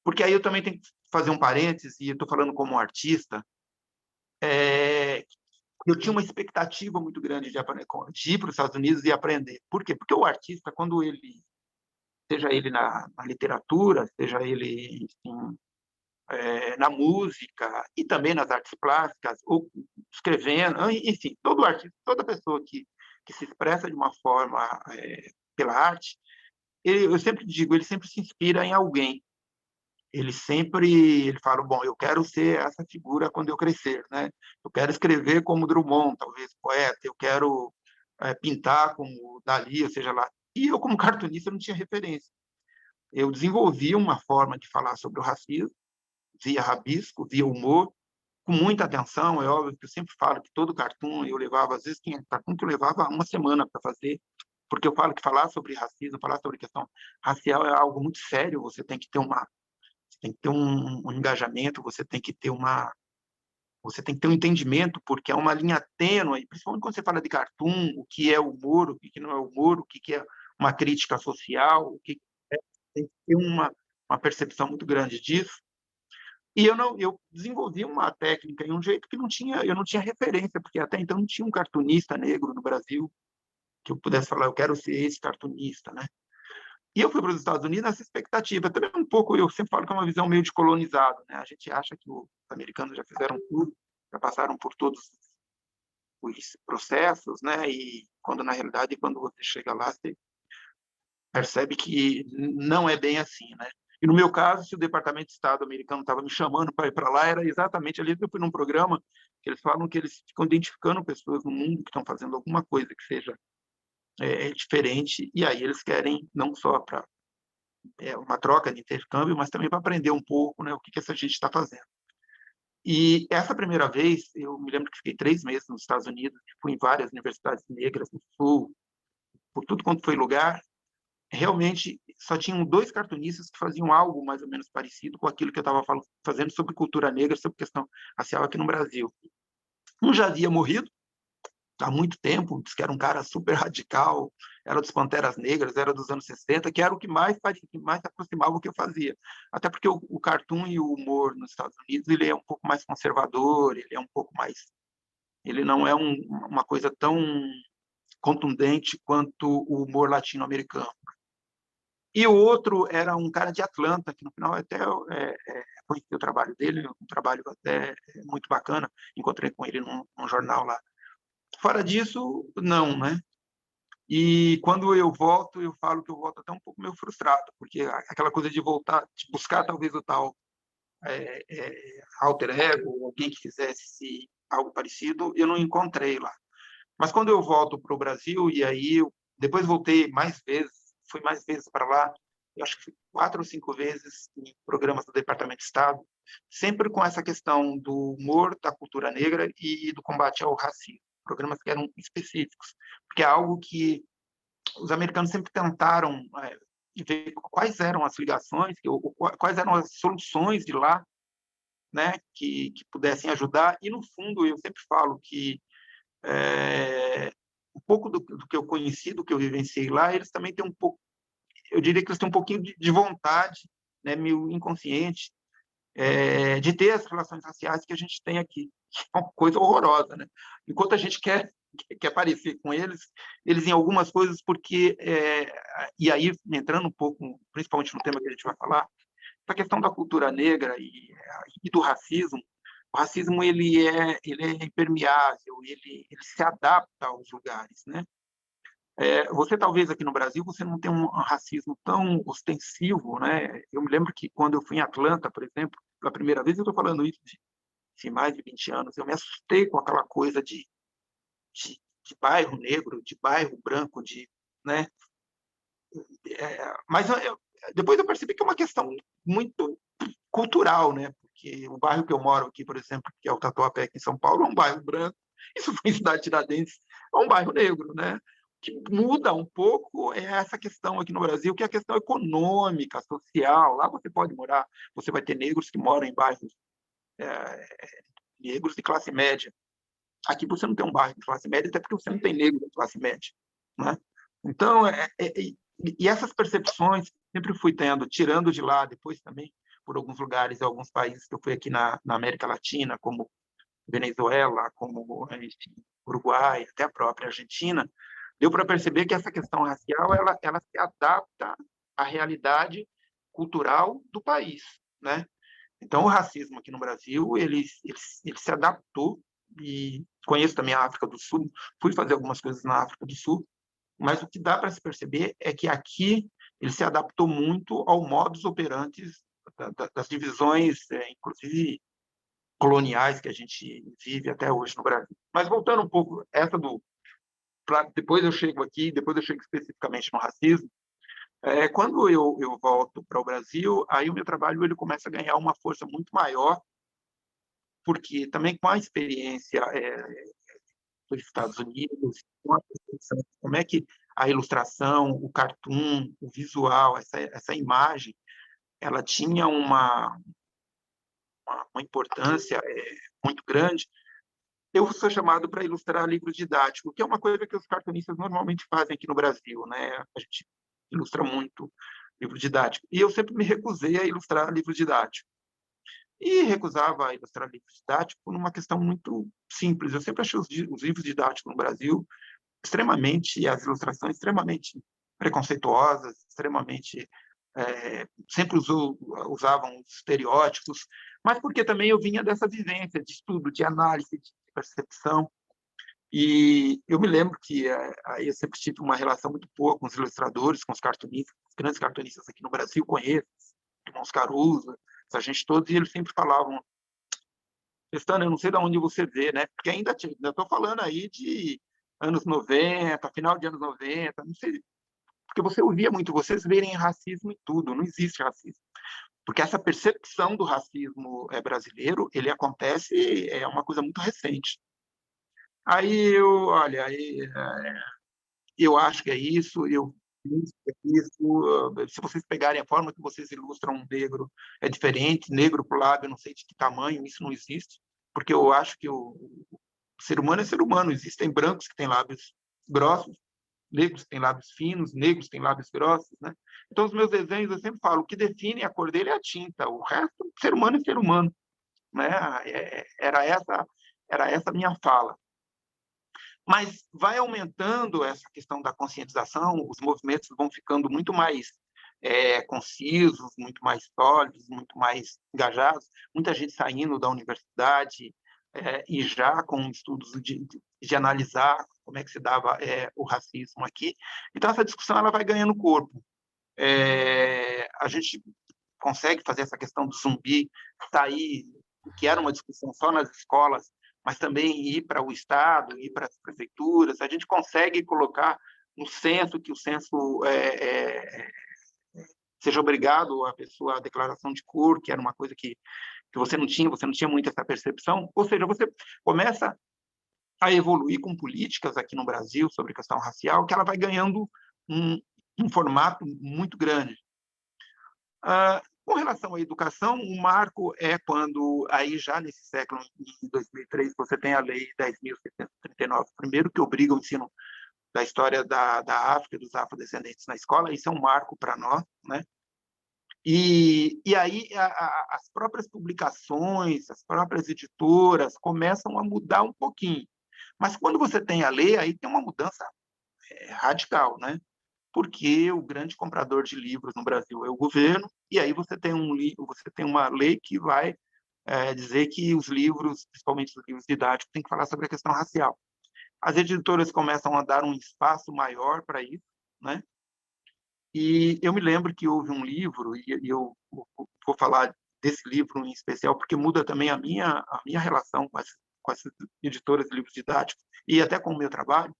porque aí eu também tenho que fazer um parênteses, e eu estou falando como artista, eu tinha uma expectativa muito grande de ir para os Estados Unidos e aprender. Por quê? Porque o artista, quando ele, seja ele na literatura, seja ele, enfim, na música e também nas artes plásticas, ou escrevendo, enfim, todo artista, toda pessoa que se expressa de uma forma pela arte, eu sempre digo, ele sempre se inspira em alguém. Ele fala, bom, eu quero ser essa figura quando eu crescer, né? Eu quero escrever como Drummond, talvez poeta, eu quero pintar como Dalí, ou seja lá. E eu, como cartunista, não tinha referência. Eu desenvolvi uma forma de falar sobre o racismo, via rabisco, via humor, com muita atenção. É óbvio que eu sempre falo que todo cartoon eu levava, às vezes tinha cartoon que eu levava uma semana para fazer, porque eu falo que falar sobre racismo, falar sobre questão racial é algo muito sério, você tem que ter um engajamento, você tem que ter um entendimento, porque é uma linha tênue, principalmente quando você fala de cartoon, o que é humor, o que não é humor, o que é uma crítica social, tem que ter uma percepção muito grande disso. E eu desenvolvi uma técnica e um jeito que eu não tinha referência, porque até então não tinha um cartunista negro no Brasil que eu pudesse falar, eu quero ser esse cartunista, né? E eu fui para os Estados Unidos nessa expectativa. Também um pouco, eu sempre falo que é uma visão meio de colonizado, né? A gente acha que os americanos já fizeram tudo, já passaram por todos os processos, né? E quando, na realidade, quando você chega lá, você percebe que não é bem assim, né? E no meu caso, se o Departamento de Estado americano estava me chamando para ir para lá, era exatamente ali que eu fui num programa que eles falam que eles ficam identificando pessoas no mundo que estão fazendo alguma coisa que seja diferente, e aí eles querem não só para uma troca de intercâmbio, mas também para aprender um pouco, né, o que essa gente está fazendo. E essa primeira vez, eu me lembro que fiquei 3 meses nos Estados Unidos, fui em várias universidades negras no Sul, por tudo quanto foi lugar. Realmente, só tinham 2 cartunistas que faziam algo mais ou menos parecido com aquilo que eu estava fazendo sobre cultura negra, sobre questão racial aqui no Brasil. Um já havia morrido há muito tempo, disse que era um cara super radical, era dos Panteras Negras, era dos anos 60, que era o que mais se aproximava do que eu fazia. Até porque o cartoon e o humor nos Estados Unidos, ele é um pouco mais conservador, ele é um pouco mais... Ele não é uma coisa tão contundente quanto o humor latino-americano. E o outro era um cara de Atlanta, que no final até conheci o trabalho dele, um trabalho até muito bacana, encontrei com ele num jornal lá. Fora disso, não, né? E quando eu volto, eu falo que eu volto até um pouco meio frustrado, porque aquela coisa de voltar, de buscar talvez o tal alter ego, alguém que fizesse algo parecido, eu não encontrei lá. Mas quando eu volto para o Brasil, e aí depois voltei mais vezes, fui mais vezes para lá, eu acho que fui 4 ou 5 vezes em programas do Departamento de Estado, sempre com essa questão do humor, da cultura negra e do combate ao racismo. Programas que eram específicos, porque é algo que os americanos sempre tentaram ver quais eram as ligações, quais eram as soluções de lá, né, que pudessem ajudar. E, no fundo, eu sempre falo que um pouco do que eu conheci, do que eu vivenciei lá, eles também têm um pouco, eu diria que eles têm um pouquinho de vontade, né, meio inconsciente, de ter as relações raciais que a gente tem aqui, que é uma coisa horrorosa, né? Enquanto a gente quer parecer com eles em algumas coisas, porque, e aí, entrando um pouco, principalmente no tema que a gente vai falar, a questão da cultura negra e do racismo, o racismo ele é impermeável, ele se adapta aos lugares, né? Você talvez aqui no Brasil você não tem um racismo tão ostensivo, né? Eu me lembro que quando eu fui em Atlanta, por exemplo, pela primeira vez, eu estou falando isso de mais de 20 anos, eu me assustei com aquela coisa de bairro negro, de bairro branco, né? Mas depois eu percebi que é uma questão muito cultural, né? Porque o bairro que eu moro aqui, por exemplo, que é o Tatuapé, aqui em São Paulo, é um bairro branco. Isso foi em Cidade Tiradentes, é um bairro negro, né? O que muda um pouco é essa questão aqui no Brasil, que é a questão econômica, social. Lá você pode morar, você vai ter negros que moram em bairros negros de classe média. Aqui você não tem um bairro de classe média, até porque você não tem negro de classe média, né? Então, e essas percepções sempre fui tendo, tirando de lá depois também, por alguns lugares, alguns países que eu fui aqui na América Latina, como Venezuela, como Uruguai, até a própria Argentina, deu para perceber que essa questão racial ela se adapta à realidade cultural do país, né? Então, o racismo aqui no Brasil, ele se adaptou, e conheço também a África do Sul, fui fazer algumas coisas na África do Sul, mas o que dá para se perceber é que aqui ele se adaptou muito ao modus operandi das divisões, inclusive coloniais, que a gente vive até hoje no Brasil. Mas voltando um pouco, depois eu chego especificamente no racismo. Quando eu volto para o Brasil, aí o meu trabalho ele começa a ganhar uma força muito maior, porque também com a experiência dos Estados Unidos, com a percepção de como é que a ilustração, o cartoon, o visual, essa imagem, ela tinha uma importância muito grande. Eu sou chamado para ilustrar livros didáticos, que é uma coisa que os cartunistas normalmente fazem aqui no Brasil, né? A gente ilustra muito livro didático. E eu sempre me recusei a ilustrar livro didático. E recusava a ilustrar livro didático por uma questão muito simples. Eu sempre achei os livros didáticos no Brasil as ilustrações extremamente preconceituosas, extremamente sempre usavam estereótipos, mas porque também eu vinha dessa vivência de estudo, de análise, de percepção. E eu me lembro que aí eu sempre tive uma relação muito boa com os ilustradores, com os cartunistas, os grandes cartunistas aqui no Brasil, conheço, irmãos Caruso, essa gente toda, e eles sempre falavam: Pestana, eu não sei de onde você vê, né? Porque ainda estou falando aí de anos 90, final de anos 90, não sei porque você ouvia muito, vocês verem racismo em tudo, não existe racismo. Porque essa percepção do racismo brasileiro, ele acontece, é uma coisa muito recente. Aí olha, eu acho que é isso, eu penso que é isso. Se vocês pegarem a forma que vocês ilustram um negro, é diferente, negro para o lábio, eu não sei de que tamanho, isso não existe, porque eu acho que o ser humano é ser humano, existem brancos que têm lábios grossos, negros têm lábios finos, negros têm lábios grossos, né? Então, os meus desenhos, eu sempre falo, o que define a cor dele é a tinta, o resto, ser humano é ser humano, né? Era essa a minha fala. Mas vai aumentando essa questão da conscientização, os movimentos vão ficando muito mais concisos, muito mais sólidos, muito mais engajados, muita gente saindo da universidade e já com estudos de analisar como é que se dava o racismo aqui. Então, essa discussão ela vai ganhando corpo. A gente consegue fazer essa questão do zumbi sair, que era uma discussão só nas escolas, mas também ir para o Estado, ir para as prefeituras, a gente consegue colocar no censo, que o censo seja obrigado a pessoa a declaração de cor, que era uma coisa que você não tinha muito essa percepção, ou seja, você começa a evoluir com políticas aqui no Brasil sobre a questão racial, que ela vai ganhando um formato muito grande. Com relação à educação, o marco é quando, aí já nesse século, em 2003, você tem a Lei 10.739, primeiro, que obriga o ensino da história da África, dos afrodescendentes na escola, isso é um marco para nós, né? E aí as próprias publicações, as próprias editoras começam a mudar um pouquinho. Mas quando você tem a lei, aí tem uma mudança radical, né? Porque o grande comprador de livros no Brasil é o governo, e aí você tem uma lei que vai dizer que os livros, principalmente os livros didáticos, tem que falar sobre a questão racial. As editoras começam a dar um espaço maior para isso, né? E eu me lembro que houve um livro, e eu vou falar desse livro em especial, porque muda também a minha relação com essas editoras de livros didáticos, e até com o meu trabalho.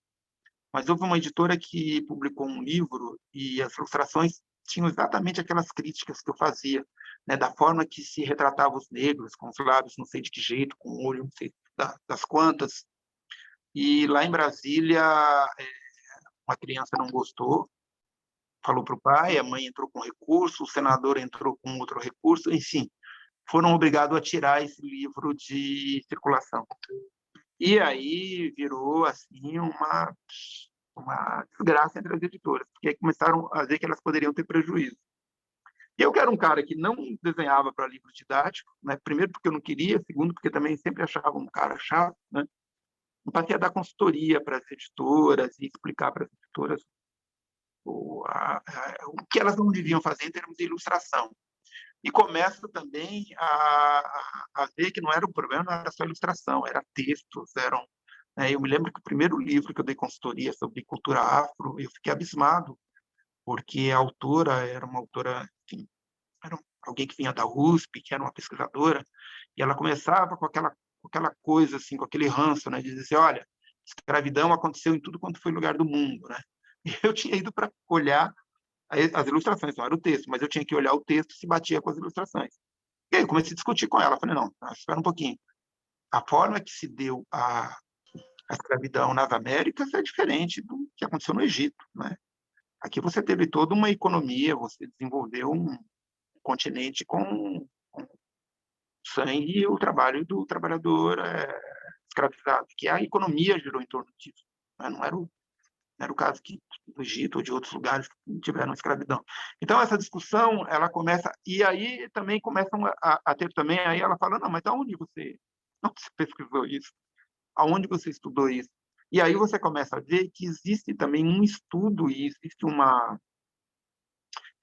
Mas houve uma editora que publicou um livro e as ilustrações tinham exatamente aquelas críticas que eu fazia, né, da forma que se retratava os negros, com os lábios não sei de que jeito, com o olho não sei das quantas. E lá em Brasília, uma criança não gostou, falou para o pai, a mãe entrou com recurso, o senador entrou com outro recurso, enfim, foram obrigados a tirar esse livro de circulação. E aí virou assim uma desgraça entre as editoras, porque aí começaram a ver que elas poderiam ter prejuízo. E eu que era um cara que não desenhava para livro didático, né? Primeiro porque eu não queria, segundo porque também sempre achava um cara chato, né? Eu passei a dar consultoria para as editoras e explicar para as editoras o que elas não deviam fazer em termos de ilustração. E começo também a ver que não era o problema, não era só ilustração, era textos, eu me lembro que o primeiro livro que eu dei consultoria sobre cultura afro, eu fiquei abismado, porque a autora era uma autora, enfim, era alguém que vinha da USP, que era uma pesquisadora, e ela começava com aquela coisa, assim, com aquele ranço, né, de dizer, olha, escravidão aconteceu em tudo quanto foi lugar do mundo, né? E eu tinha ido para olhar as ilustrações, não era o texto, mas eu tinha que olhar o texto se batia com as ilustrações. E aí eu comecei a discutir com ela, falei, não, espera um pouquinho. A forma que se deu a escravidão nas Américas é diferente do que aconteceu no Egito, né? Aqui você teve toda uma economia, você desenvolveu um continente com sangue e o trabalho do trabalhador escravizado, que a economia girou em torno disso, né? Não era o caso que do Egito ou de outros lugares que tiveram escravidão. Então, essa discussão, ela começa, e aí também começam a ter também, aí ela fala, não, mas aonde você pesquisou isso? Aonde você estudou isso? E aí você começa a ver que existe também um estudo e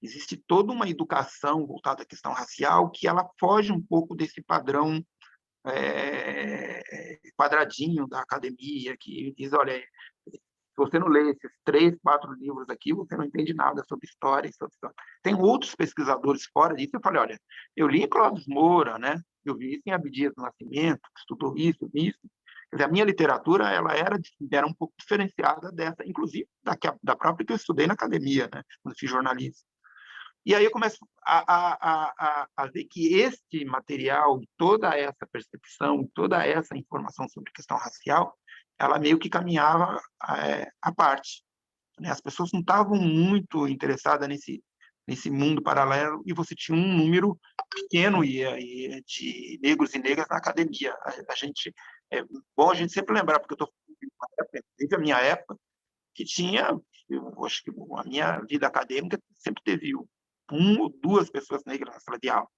existe toda uma educação voltada à questão racial que ela foge um pouco desse padrão quadradinho da academia, que diz, olha, se você não lê esses 3, 4 livros aqui, você não entende nada sobre história e sobre história. Tem outros pesquisadores fora disso. Eu falei, olha, eu li em Clóvis Moura, né? Eu vi isso em Abdias do Nascimento, que estudou isso. Quer dizer, a minha literatura era um pouco diferenciada dessa, inclusive da própria que eu estudei na academia, né, quando fiz jornalismo. E aí eu começo a ver que este material, toda essa percepção, toda essa informação sobre questão racial, ela meio que caminhava à parte, né? As pessoas não estavam muito interessadas nesse mundo paralelo e você tinha um número pequeno de negros e negras na academia. A gente é bom a gente sempre lembrar, porque eu estou desde a minha época que tinha, eu acho que a minha vida acadêmica sempre teve uma ou duas pessoas negras na sala de aula.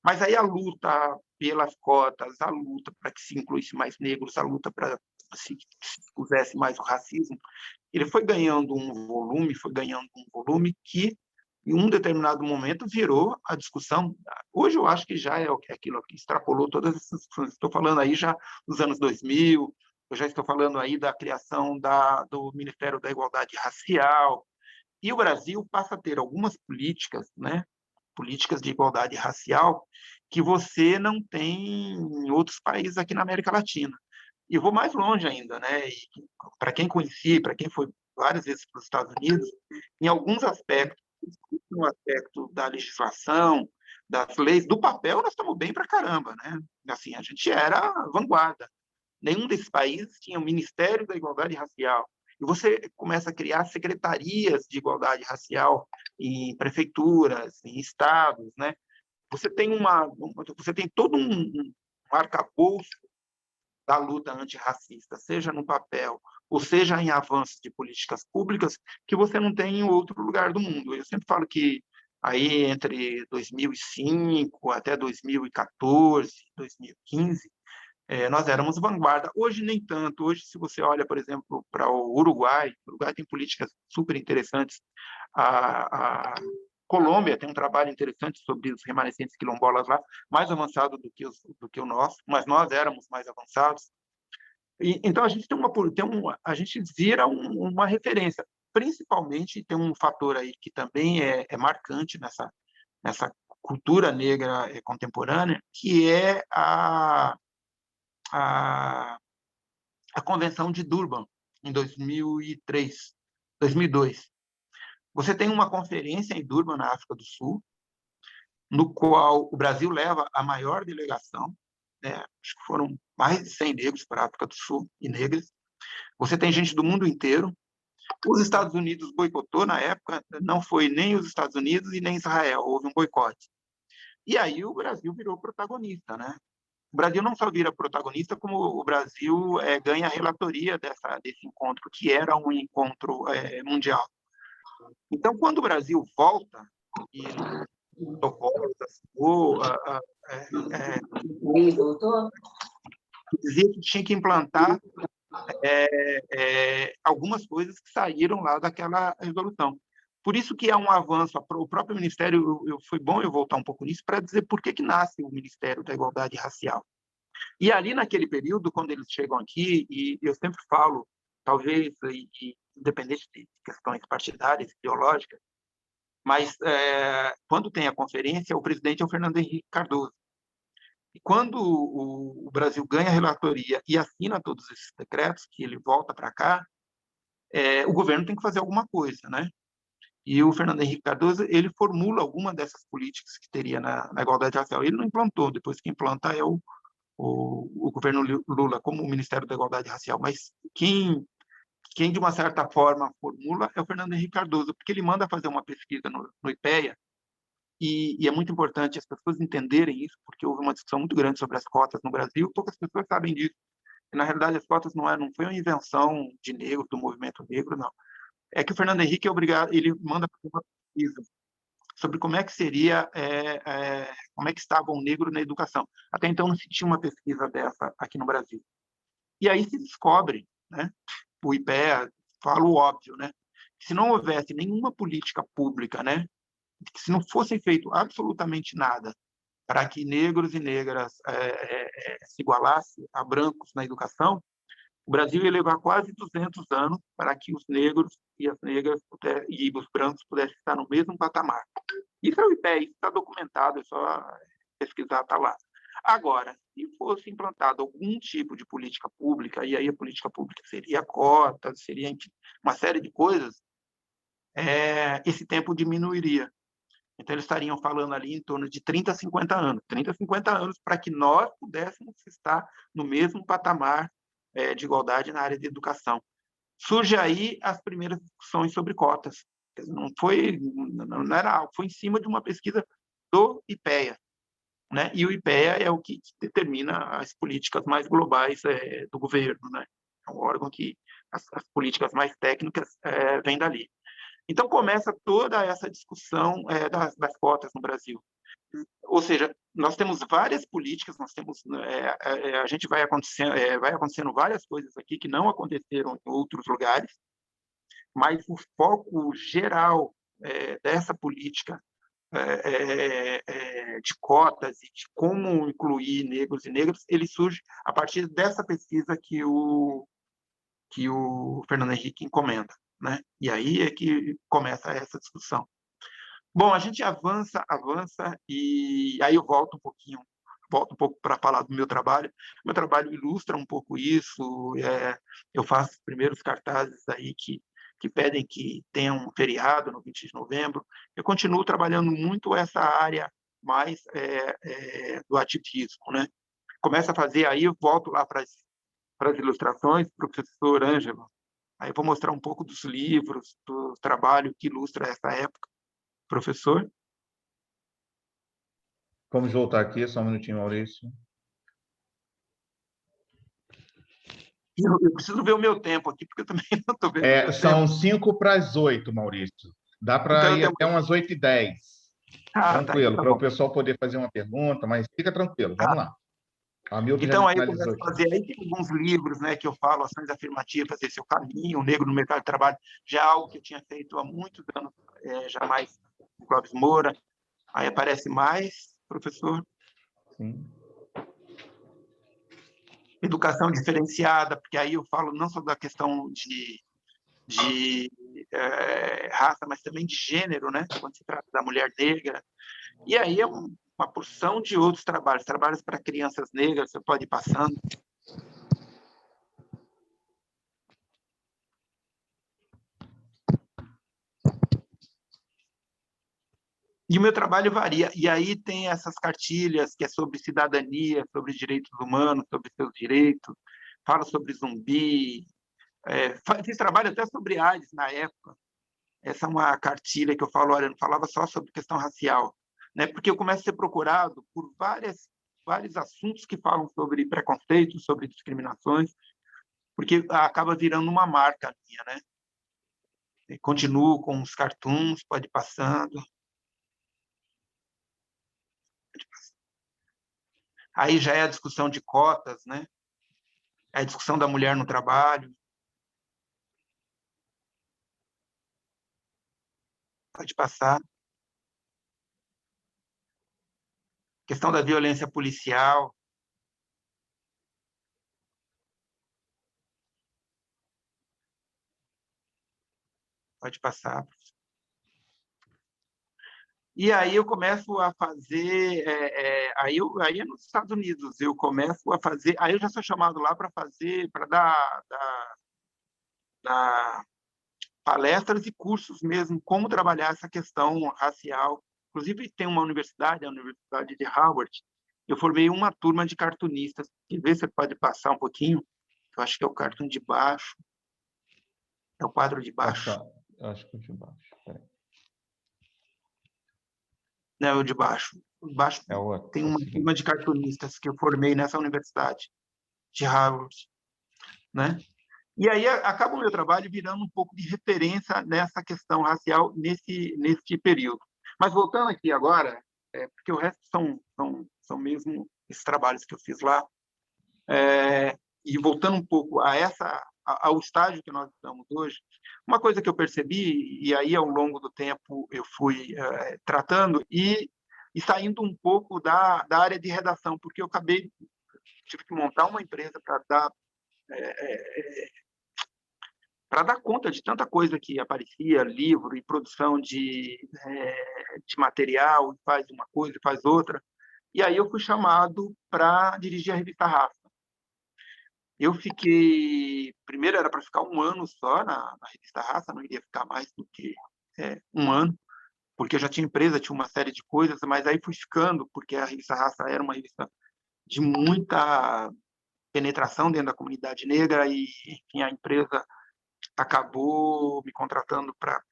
Mas aí a luta pelas cotas, a luta para que se incluísse mais negros, a luta para que se pusesse mais o racismo, ele foi ganhando um volume que, em um determinado momento, virou a discussão. Hoje eu acho que já é aquilo que extrapolou todas essas discussões. Estou falando aí já dos anos 2000, eu já estou falando aí da criação do Ministério da Igualdade Racial, e o Brasil passa a ter algumas políticas, né, políticas de igualdade racial, que você não tem em outros países aqui na América Latina. E vou mais longe ainda, né? Para quem conheci, para quem foi várias vezes para os Estados Unidos, em alguns aspectos, no aspecto da legislação, das leis, do papel, nós estamos bem para caramba, né? Assim, a gente era a vanguarda. Nenhum desses países tinha o Ministério da Igualdade Racial. E você começa a criar secretarias de igualdade racial em prefeituras, em estados, né? Você tem todo um arcabouço da luta antirracista, seja no papel ou seja em avanços de políticas públicas, que você não tem em outro lugar do mundo. Eu sempre falo que aí entre 2005 até 2014, 2015, nós éramos vanguarda. Hoje, nem tanto. Hoje, se você olha, por exemplo, para o Uruguai tem políticas super interessantes. A Colômbia tem um trabalho interessante sobre os remanescentes quilombolas lá, mais avançado do que o nosso, mas nós éramos mais avançados. Então, a gente a gente vira uma referência. Principalmente, tem um fator aí que também é marcante nessa cultura negra contemporânea, que é a Convenção de Durban, em 2002. Você tem uma conferência em Durban, na África do Sul, no qual o Brasil leva a maior delegação, né? Acho que foram mais de 100 negros para a África do Sul e negras. Você tem gente do mundo inteiro. Os Estados Unidos boicotou na época, não foi nem os Estados Unidos e nem Israel, houve um boicote. E aí o Brasil virou protagonista, né? O Brasil não só vira protagonista, como o Brasil ganha a relatoria desse encontro, que era um encontro mundial. Então, quando o Brasil volta, e dizia que tinha que implantar algumas coisas que saíram lá daquela resolução. Por isso que é um avanço. O próprio Ministério, foi bom eu voltar um pouco nisso, para dizer por que nasce o Ministério da Igualdade Racial. E ali, naquele período, quando eles chegam aqui, e eu sempre falo, talvez, independente de questões partidárias, ideológicas, mas quando tem a conferência, o presidente é o Fernando Henrique Cardoso. E quando o Brasil ganha a relatoria e assina todos esses decretos, que ele volta para cá, o governo tem que fazer alguma coisa, né? E o Fernando Henrique Cardoso, ele formula alguma dessas políticas que teria na igualdade racial. Ele não implantou, depois que implanta é o governo Lula, como o Ministério da Igualdade Racial. Mas quem de uma certa forma formula é o Fernando Henrique Cardoso, porque ele manda fazer uma pesquisa no IPEA, e é muito importante as pessoas entenderem isso, porque houve uma discussão muito grande sobre as cotas no Brasil, poucas pessoas sabem disso. E, na realidade, as cotas não foi uma invenção de negro, do movimento negro, não. É que o Fernando Henrique ele manda fazer uma pesquisa sobre como é que seria, como é que estava o negro na educação. Até então não se tinha uma pesquisa dessa aqui no Brasil. E aí se descobre, né, o IPEA fala o óbvio, né, que se não houvesse nenhuma política pública, né, que se não fosse feito absolutamente nada para que negros e negras se igualassem a brancos na educação, o Brasil ia levar quase 200 anos para que os negros e as negras e os brancos pudessem estar no mesmo patamar. Isso é o IPEA, isso está documentado, é só pesquisar, está lá. Agora, se fosse implantado algum tipo de política pública, e aí a política pública seria cotas, seria uma série de coisas, esse tempo diminuiria. Então, eles estariam falando ali em torno de 30 a 50 anos. 30 a 50 anos para que nós pudéssemos estar no mesmo patamar de igualdade na área de educação. Surge aí as primeiras discussões sobre cotas. Não era algo, foi em cima de uma pesquisa do IPEA, né? E o IPEA é o que determina as políticas mais globais do governo, né? É um órgão que as políticas mais técnicas vêm dali. Então, começa toda essa discussão das cotas no Brasil. Ou seja, nós temos várias políticas, a gente vai acontecendo várias coisas aqui que não aconteceram em outros lugares, mas o foco geral dessa política de cotas e de como incluir negros e negras, ele surge a partir dessa pesquisa que o Fernando Henrique encomenda, né? E aí é que começa essa discussão. Bom, a gente avança, e aí eu volto um pouco para falar do meu trabalho. Meu trabalho ilustra um pouco isso. Eu faço os primeiros cartazes aí que pedem que tenha um feriado no 20 de novembro. Eu continuo trabalhando muito essa área mais do ativismo, né? Começo a fazer, aí eu volto lá para as ilustrações, professor Ângelo. Aí eu vou mostrar um pouco dos livros, do trabalho que ilustra essa época. Professor? Vamos voltar aqui, só um minutinho, Maurício. Eu preciso ver o meu tempo aqui, porque eu também não estou vendo o meu São tempo. 7:55, Maurício. Dá para ir até umas 8:10. Tranquilo, Tá para o bom. pessoal poder fazer uma pergunta, mas fica tranquilo, vamos lá. A Milton já Então, aí eu finalizou começo a aqui. fazer, aí tem alguns livros, né, que eu falo, Ações Afirmativas, Esse é o Caminho, o Negro no Mercado de Trabalho, já é algo que eu tinha feito há muitos anos, jamais com Clóvis Moura. Aí aparece mais, professor. Sim. Educação diferenciada, porque aí eu falo não só da questão de raça, mas também de gênero, né, quando se trata da mulher negra. E aí é uma porção de outros trabalhos para crianças negras, você pode ir passando. E o meu trabalho varia. E aí tem essas cartilhas que é sobre cidadania, sobre direitos humanos, sobre seus direitos, fala sobre zumbi, fiz trabalho até sobre AIDS na época. Essa é uma cartilha que eu falo, olha, eu não falava só sobre questão racial, né? Porque eu começo a ser procurado por vários assuntos que falam sobre preconceito, sobre discriminações, porque acaba virando uma marca minha, né? E continuo com os cartoons, pode ir passando. Aí já é a discussão de cotas, né? É a discussão da mulher no trabalho. Pode passar. Questão da violência policial. Pode passar. E aí eu começo a fazer, aí é nos Estados Unidos, eu começo a fazer, aí eu já sou chamado lá para fazer, para dar palestras e cursos mesmo, como trabalhar essa questão racial. Inclusive, tem uma universidade, a Universidade de Harvard, eu formei uma turma de cartunistas. Quer ver, você pode passar um pouquinho? Eu acho que é o cartoon de baixo. É o quadro de baixo. Acho que é o de baixo. Não, é o de baixo. Baixo tem uma turma de cartunistas que eu formei nessa universidade de Harvard, né? E aí acaba o meu trabalho virando um pouco de referência nessa questão racial nesse período. Mas voltando aqui agora, porque o resto são mesmo esses trabalhos que eu fiz lá, e voltando um pouco ao estágio que nós estamos hoje, uma coisa que eu percebi, e aí ao longo do tempo eu fui tratando, e saindo um pouco da área de redação, porque eu tive que montar uma empresa para dar conta de tanta coisa que aparecia, livro e produção de material, faz uma coisa e faz outra. E aí eu fui chamado para dirigir a revista Raça. Eu fiquei... Primeiro era para ficar um ano só na revista Raça, não iria ficar mais do que um ano, porque eu já tinha empresa, tinha uma série de coisas, mas aí fui ficando, porque a revista Raça era uma revista de muita penetração dentro da comunidade negra e, enfim, a empresa acabou me contratando para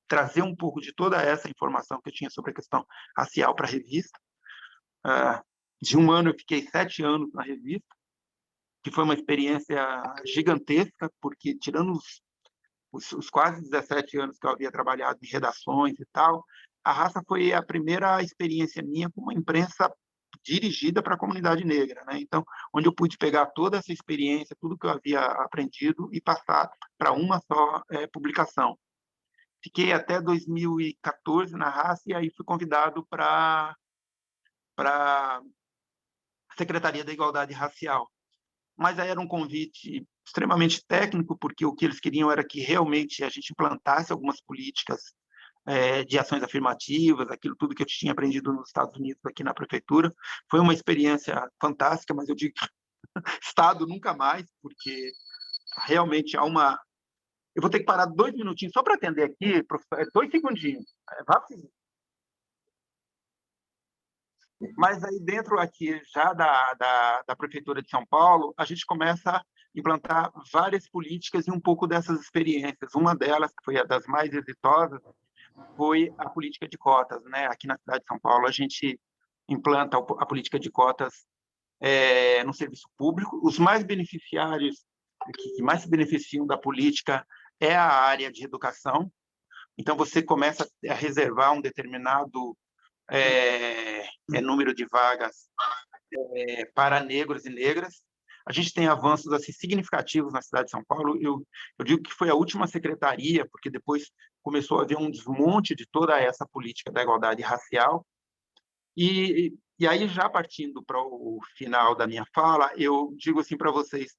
trazer um pouco de toda essa informação que eu tinha sobre a questão racial para a revista. De um ano, eu fiquei 7 anos na revista, que foi uma experiência gigantesca, porque, tirando os quase 17 anos que eu havia trabalhado em redações e tal, a Raça foi a primeira experiência minha com uma imprensa dirigida para a comunidade negra, né? Então, onde eu pude pegar toda essa experiência, tudo que eu havia aprendido e passar para uma só publicação. Fiquei até 2014 na Raça e aí fui convidado para a Secretaria da Igualdade Racial. Mas aí era um convite extremamente técnico, porque o que eles queriam era que realmente a gente implantasse algumas políticas de ações afirmativas, aquilo tudo que eu tinha aprendido nos Estados Unidos aqui na prefeitura. Foi uma experiência fantástica, mas eu digo Estado nunca mais, porque realmente há uma... Eu vou ter que parar 2 minutinhos só para atender aqui, professor, 2 segundinhos. Rápido. Mas aí dentro aqui já da Prefeitura de São Paulo, a gente começa a implantar várias políticas e um pouco dessas experiências. Uma delas, que foi a das mais exitosas, foi a política de cotas, né? Aqui na cidade de São Paulo, a gente implanta a política de cotas no serviço público. Os mais beneficiários, que mais se beneficiam da política, é a área de educação. Então, você começa a reservar um determinado número de vagas para negros e negras. A gente tem avanços assim, significativos na cidade de São Paulo. Eu digo que foi a última secretaria, porque depois começou a haver um desmonte de toda essa política da igualdade racial. E aí, já partindo para o final da minha fala, eu digo assim para vocês,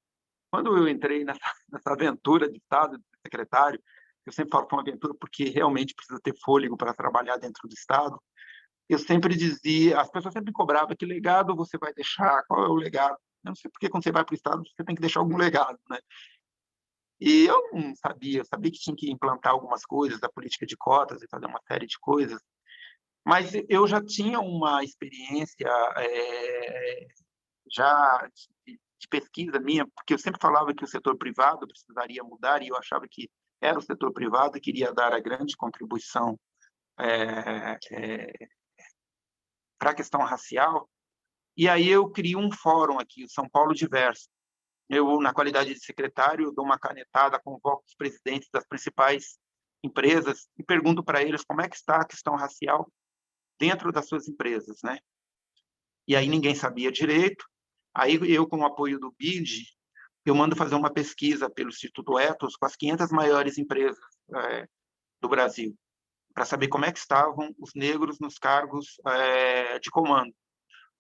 quando eu entrei nessa aventura de Estado, de secretário, eu sempre falo que é uma aventura porque realmente precisa ter fôlego para trabalhar dentro do Estado, eu sempre dizia, as pessoas sempre me cobravam, que legado você vai deixar, qual é o legado? Eu não sei porque quando você vai para o Estado, você tem que deixar algum legado, né? E eu não sabia, eu sabia que tinha que implantar algumas coisas da política de cotas e fazer uma série de coisas, mas eu já tinha uma experiência já de pesquisa minha, porque eu sempre falava que o setor privado precisaria mudar e eu achava que era o setor privado que iria dar a grande contribuição para a questão racial. E aí eu crio um fórum aqui, o São Paulo Diverso. Eu, na qualidade de secretário, dou uma canetada, convoco os presidentes das principais empresas e pergunto para eles como é que está a questão racial dentro das suas empresas, né? E aí ninguém sabia direito. Aí eu, com o apoio do BID, eu mando fazer uma pesquisa pelo Instituto Ethos com as 500 maiores empresas do Brasil, para saber como é que estavam os negros nos cargos de comando.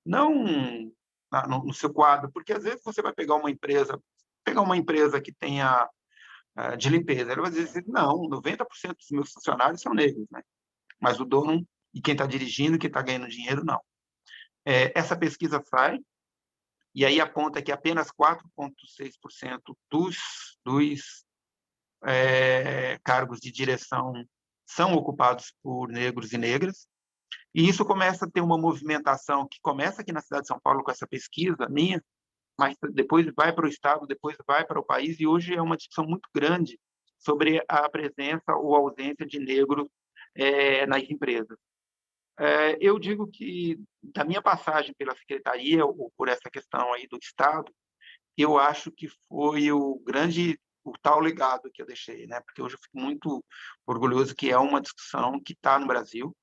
Não no seu quadro, porque às vezes você vai pegar uma empresa que tenha de limpeza, ele vai dizer, não, 90% dos meus funcionários são negros, né? Mas o dono e quem está dirigindo, quem está ganhando dinheiro, não. Essa pesquisa sai, e aí aponta que apenas 4,6% dos cargos de direção são ocupados por negros e negras, e isso começa a ter uma movimentação que começa aqui na cidade de São Paulo com essa pesquisa minha, mas depois vai para o Estado, depois vai para o país, e hoje é uma discussão muito grande sobre a presença ou ausência de negros nas empresas. Eu digo que, da minha passagem pela secretaria, ou por essa questão aí do Estado, eu acho que foi o tal legado que eu deixei, né? Porque hoje eu fico muito orgulhoso que é uma discussão que está no Brasil.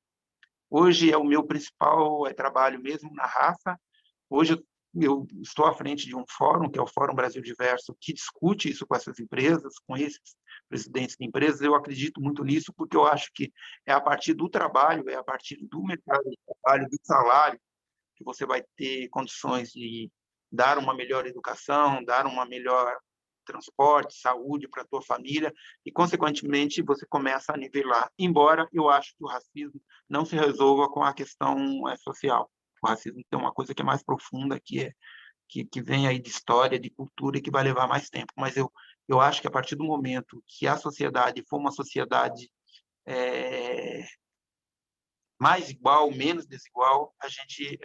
Hoje é o meu principal trabalho mesmo na Raça. Hoje eu estou à frente de um fórum, que é o Fórum Brasil Diverso, que discute isso com essas empresas, com esses presidentes de empresas. Eu acredito muito nisso, porque eu acho que é a partir do trabalho, é a partir do mercado de trabalho, do salário, que você vai ter condições de dar uma melhor educação, dar uma melhor transporte, saúde para a tua família e, consequentemente, você começa a nivelar. Embora eu acho que o racismo não se resolva com a questão social. O racismo tem uma coisa que é mais profunda, que vem aí de história, de cultura e que vai levar mais tempo. Mas eu acho que a partir do momento que a sociedade for uma sociedade mais igual, menos desigual, a gente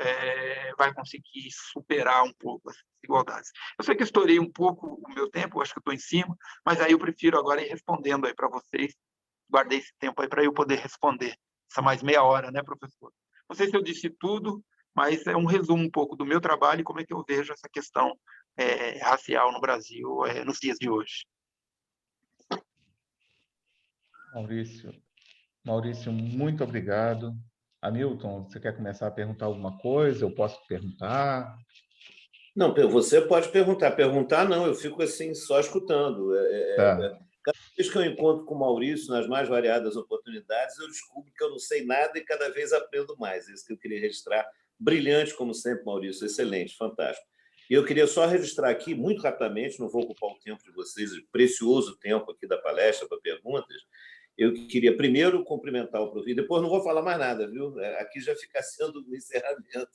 vai conseguir superar um pouco as desigualdades. Eu sei que eu estourei um pouco o meu tempo, acho que eu estou em cima, mas aí eu prefiro agora ir respondendo aí para vocês. Guardei esse tempo aí para eu poder responder essa mais meia hora, né, professor? Não sei se eu disse tudo, mas é um resumo um pouco do meu trabalho e como é que eu vejo essa questão racial no Brasil nos dias de hoje. Maurício, muito obrigado. Hamilton, você quer começar a perguntar alguma coisa? Eu posso perguntar? Não, você pode perguntar. Perguntar, não, eu fico assim só escutando. Tá. Cada vez que eu encontro com o Maurício, nas mais variadas oportunidades, eu descubro que eu não sei nada e cada vez aprendo mais. Isso que eu queria registrar. Brilhante, como sempre, Maurício. Excelente, fantástico. E eu queria só registrar aqui, muito rapidamente, não vou ocupar o tempo de vocês, o precioso tempo aqui da palestra para perguntas. Eu queria primeiro cumprimentar o professor, depois não vou falar mais nada, viu? Aqui já fica sendo o encerramento.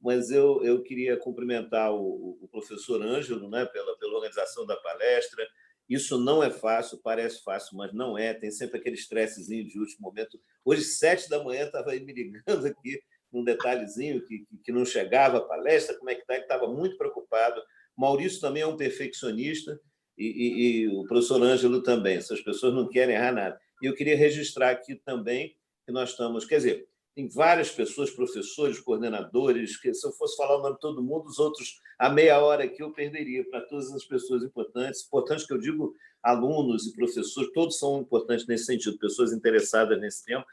Mas eu queria cumprimentar o professor Ângelo, né, pela organização da palestra. Isso não é fácil, parece fácil, mas não é. Tem sempre aquele estressezinho de último momento. Hoje, 7h estava me ligando aqui, num detalhezinho que não chegava a palestra, como é que está? Ele estava muito preocupado. Maurício também é um perfeccionista e o professor Ângelo também. Essas pessoas não querem errar nada. E eu queria registrar aqui também que nós estamos... Quer dizer, tem várias pessoas, professores, coordenadores, que se eu fosse falar o nome de todo mundo, os outros, a meia hora aqui, eu perderia para todas as pessoas importantes que eu digo alunos e professores, todos são importantes nesse sentido, pessoas interessadas nesse tema,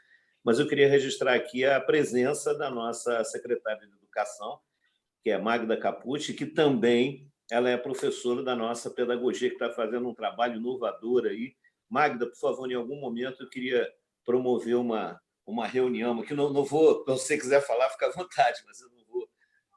mas eu queria registrar aqui a presença da nossa secretária de Educação, que é Magda Capucci, que também ela é professora da nossa pedagogia, que está fazendo um trabalho inovador aí. Magda, por favor, em algum momento eu queria promover uma reunião, que não vou, se você quiser falar, fica à vontade, mas eu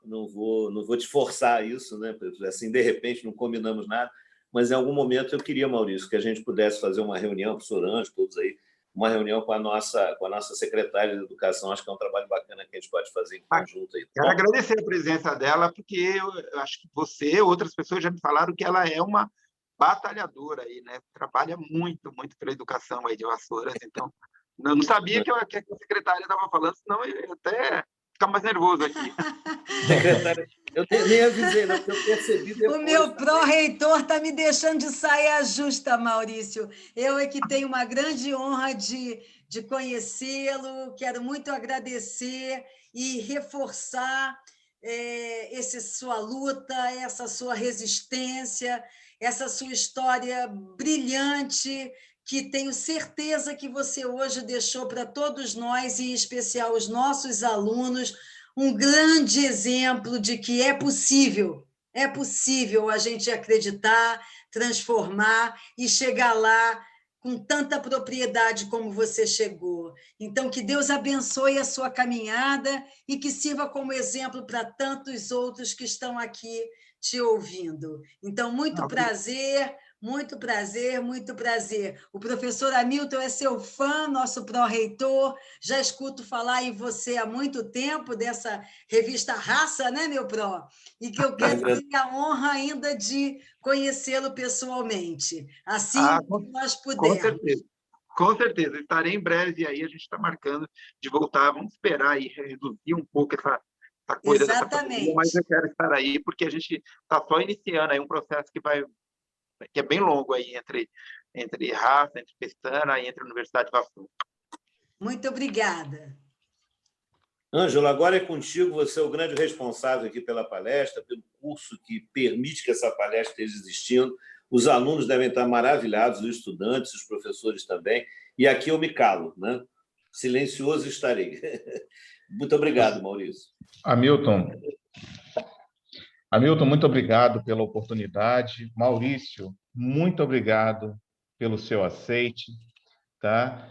não vou te forçar isso, né? Assim, de repente, não combinamos nada, mas em algum momento eu queria, Maurício, que a gente pudesse fazer uma reunião, professor Anjo, todos aí, uma reunião com a nossa secretária de Educação. Acho que é um trabalho bacana que a gente pode fazer em conjunto aí. Quero agradecer a presença dela, porque eu acho que você, outras pessoas já me falaram que ela é uma batalhadora aí, né? Trabalha muito, muito pela educação aí de Vassouras, então eu não sabia que a secretária estava falando, senão eu ia até ficar mais nervoso aqui. Secretária, eu nem avisei, não, porque eu percebi depois. O meu pró-reitor está me deixando de saia justa, Maurício. Eu é que tenho uma grande honra de conhecê-lo, quero muito agradecer e reforçar essa sua luta, essa sua resistência, essa sua história brilhante, que tenho certeza que você hoje deixou para todos nós, e em especial os nossos alunos, um grande exemplo de que é possível a gente acreditar, transformar e chegar lá com tanta propriedade como você chegou. Então, que Deus abençoe a sua caminhada e que sirva como exemplo para tantos outros que estão aqui te ouvindo. Então, muito prazer. Muito prazer, muito prazer. O professor Hamilton é seu fã, nosso pró-reitor. Já escuto falar em você há muito tempo, dessa revista Raça, né, meu pró? E que eu quero ter a honra ainda de conhecê-lo pessoalmente, assim que nós pudermos. Com certeza. Estarei em breve aí, a gente está marcando de voltar. Vamos esperar e reduzir um pouco essa coisa. Exatamente. Dessa pandemia, mas eu quero estar aí, porque a gente está só iniciando aí um processo que é bem longo aí entre Raça, entre Pestana e entre a Universidade de Vassouras. Muito obrigada. Ângelo, agora é contigo, você é o grande responsável aqui pela palestra, pelo curso que permite que essa palestra esteja existindo. Os alunos devem estar maravilhados, os estudantes, os professores também, e aqui eu me calo, né? Silencioso estarei. Muito obrigado, Maurício. Hamilton, muito obrigado pela oportunidade. Maurício, muito obrigado pelo seu aceite. Tá?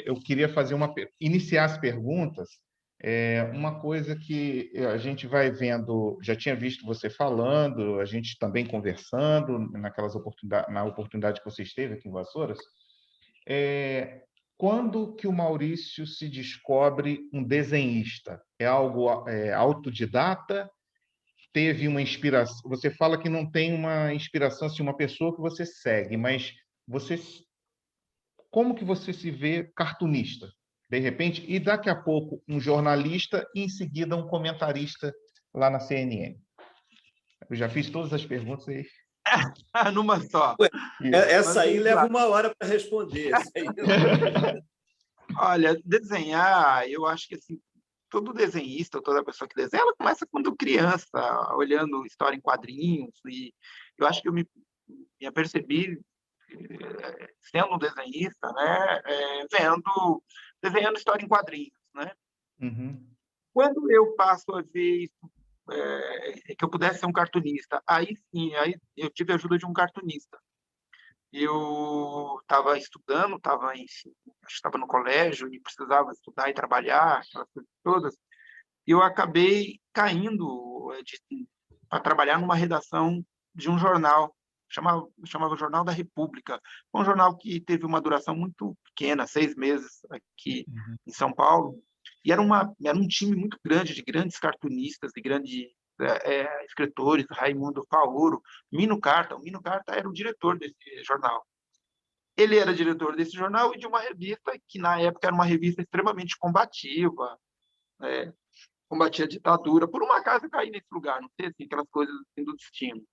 Eu queria iniciar as perguntas. Uma coisa que a gente vai vendo, já tinha visto você falando, a gente também conversando na oportunidade que você esteve aqui em Vassouras. quando que o Maurício se descobre um desenhista? É algo autodidata? Teve uma inspiração? Você fala que não tem uma inspiração, assim, uma pessoa que você segue, mas como que você se vê cartunista, de repente, e daqui a pouco um jornalista e em seguida um comentarista lá na CNN? Eu já fiz todas as perguntas aí. Numa só. Ué, Isso. essa aí leva 1 hora para responder. Essa aí... Olha, desenhar, eu acho que assim, todo desenhista, toda pessoa que desenha, ela começa quando criança, olhando história em quadrinhos, e eu acho que eu me apercebi, sendo um desenhista, né, desenhando história em quadrinhos, né? Uhum. Quando eu passo a ver que eu pudesse ser um cartunista, aí sim, aí eu tive a ajuda de um cartunista. Eu estava estudando, estava no colégio e precisava estudar e trabalhar, aquelas coisas todas, e eu acabei caindo para trabalhar numa redação de um jornal, chamava Jornal da República. Foi um jornal que teve uma duração muito pequena, 6 meses aqui em São Paulo, e era um time muito grande, de grandes cartunistas, de grandes escritores, Raimundo Faoro, Mino Carta. O Mino Carta era o diretor desse jornal. Ele era diretor desse jornal e de uma revista que, na época, era uma revista extremamente combativa, combatia a ditadura. Por um acaso, eu caí nesse lugar, não sei, assim, aquelas coisas assim, do destino.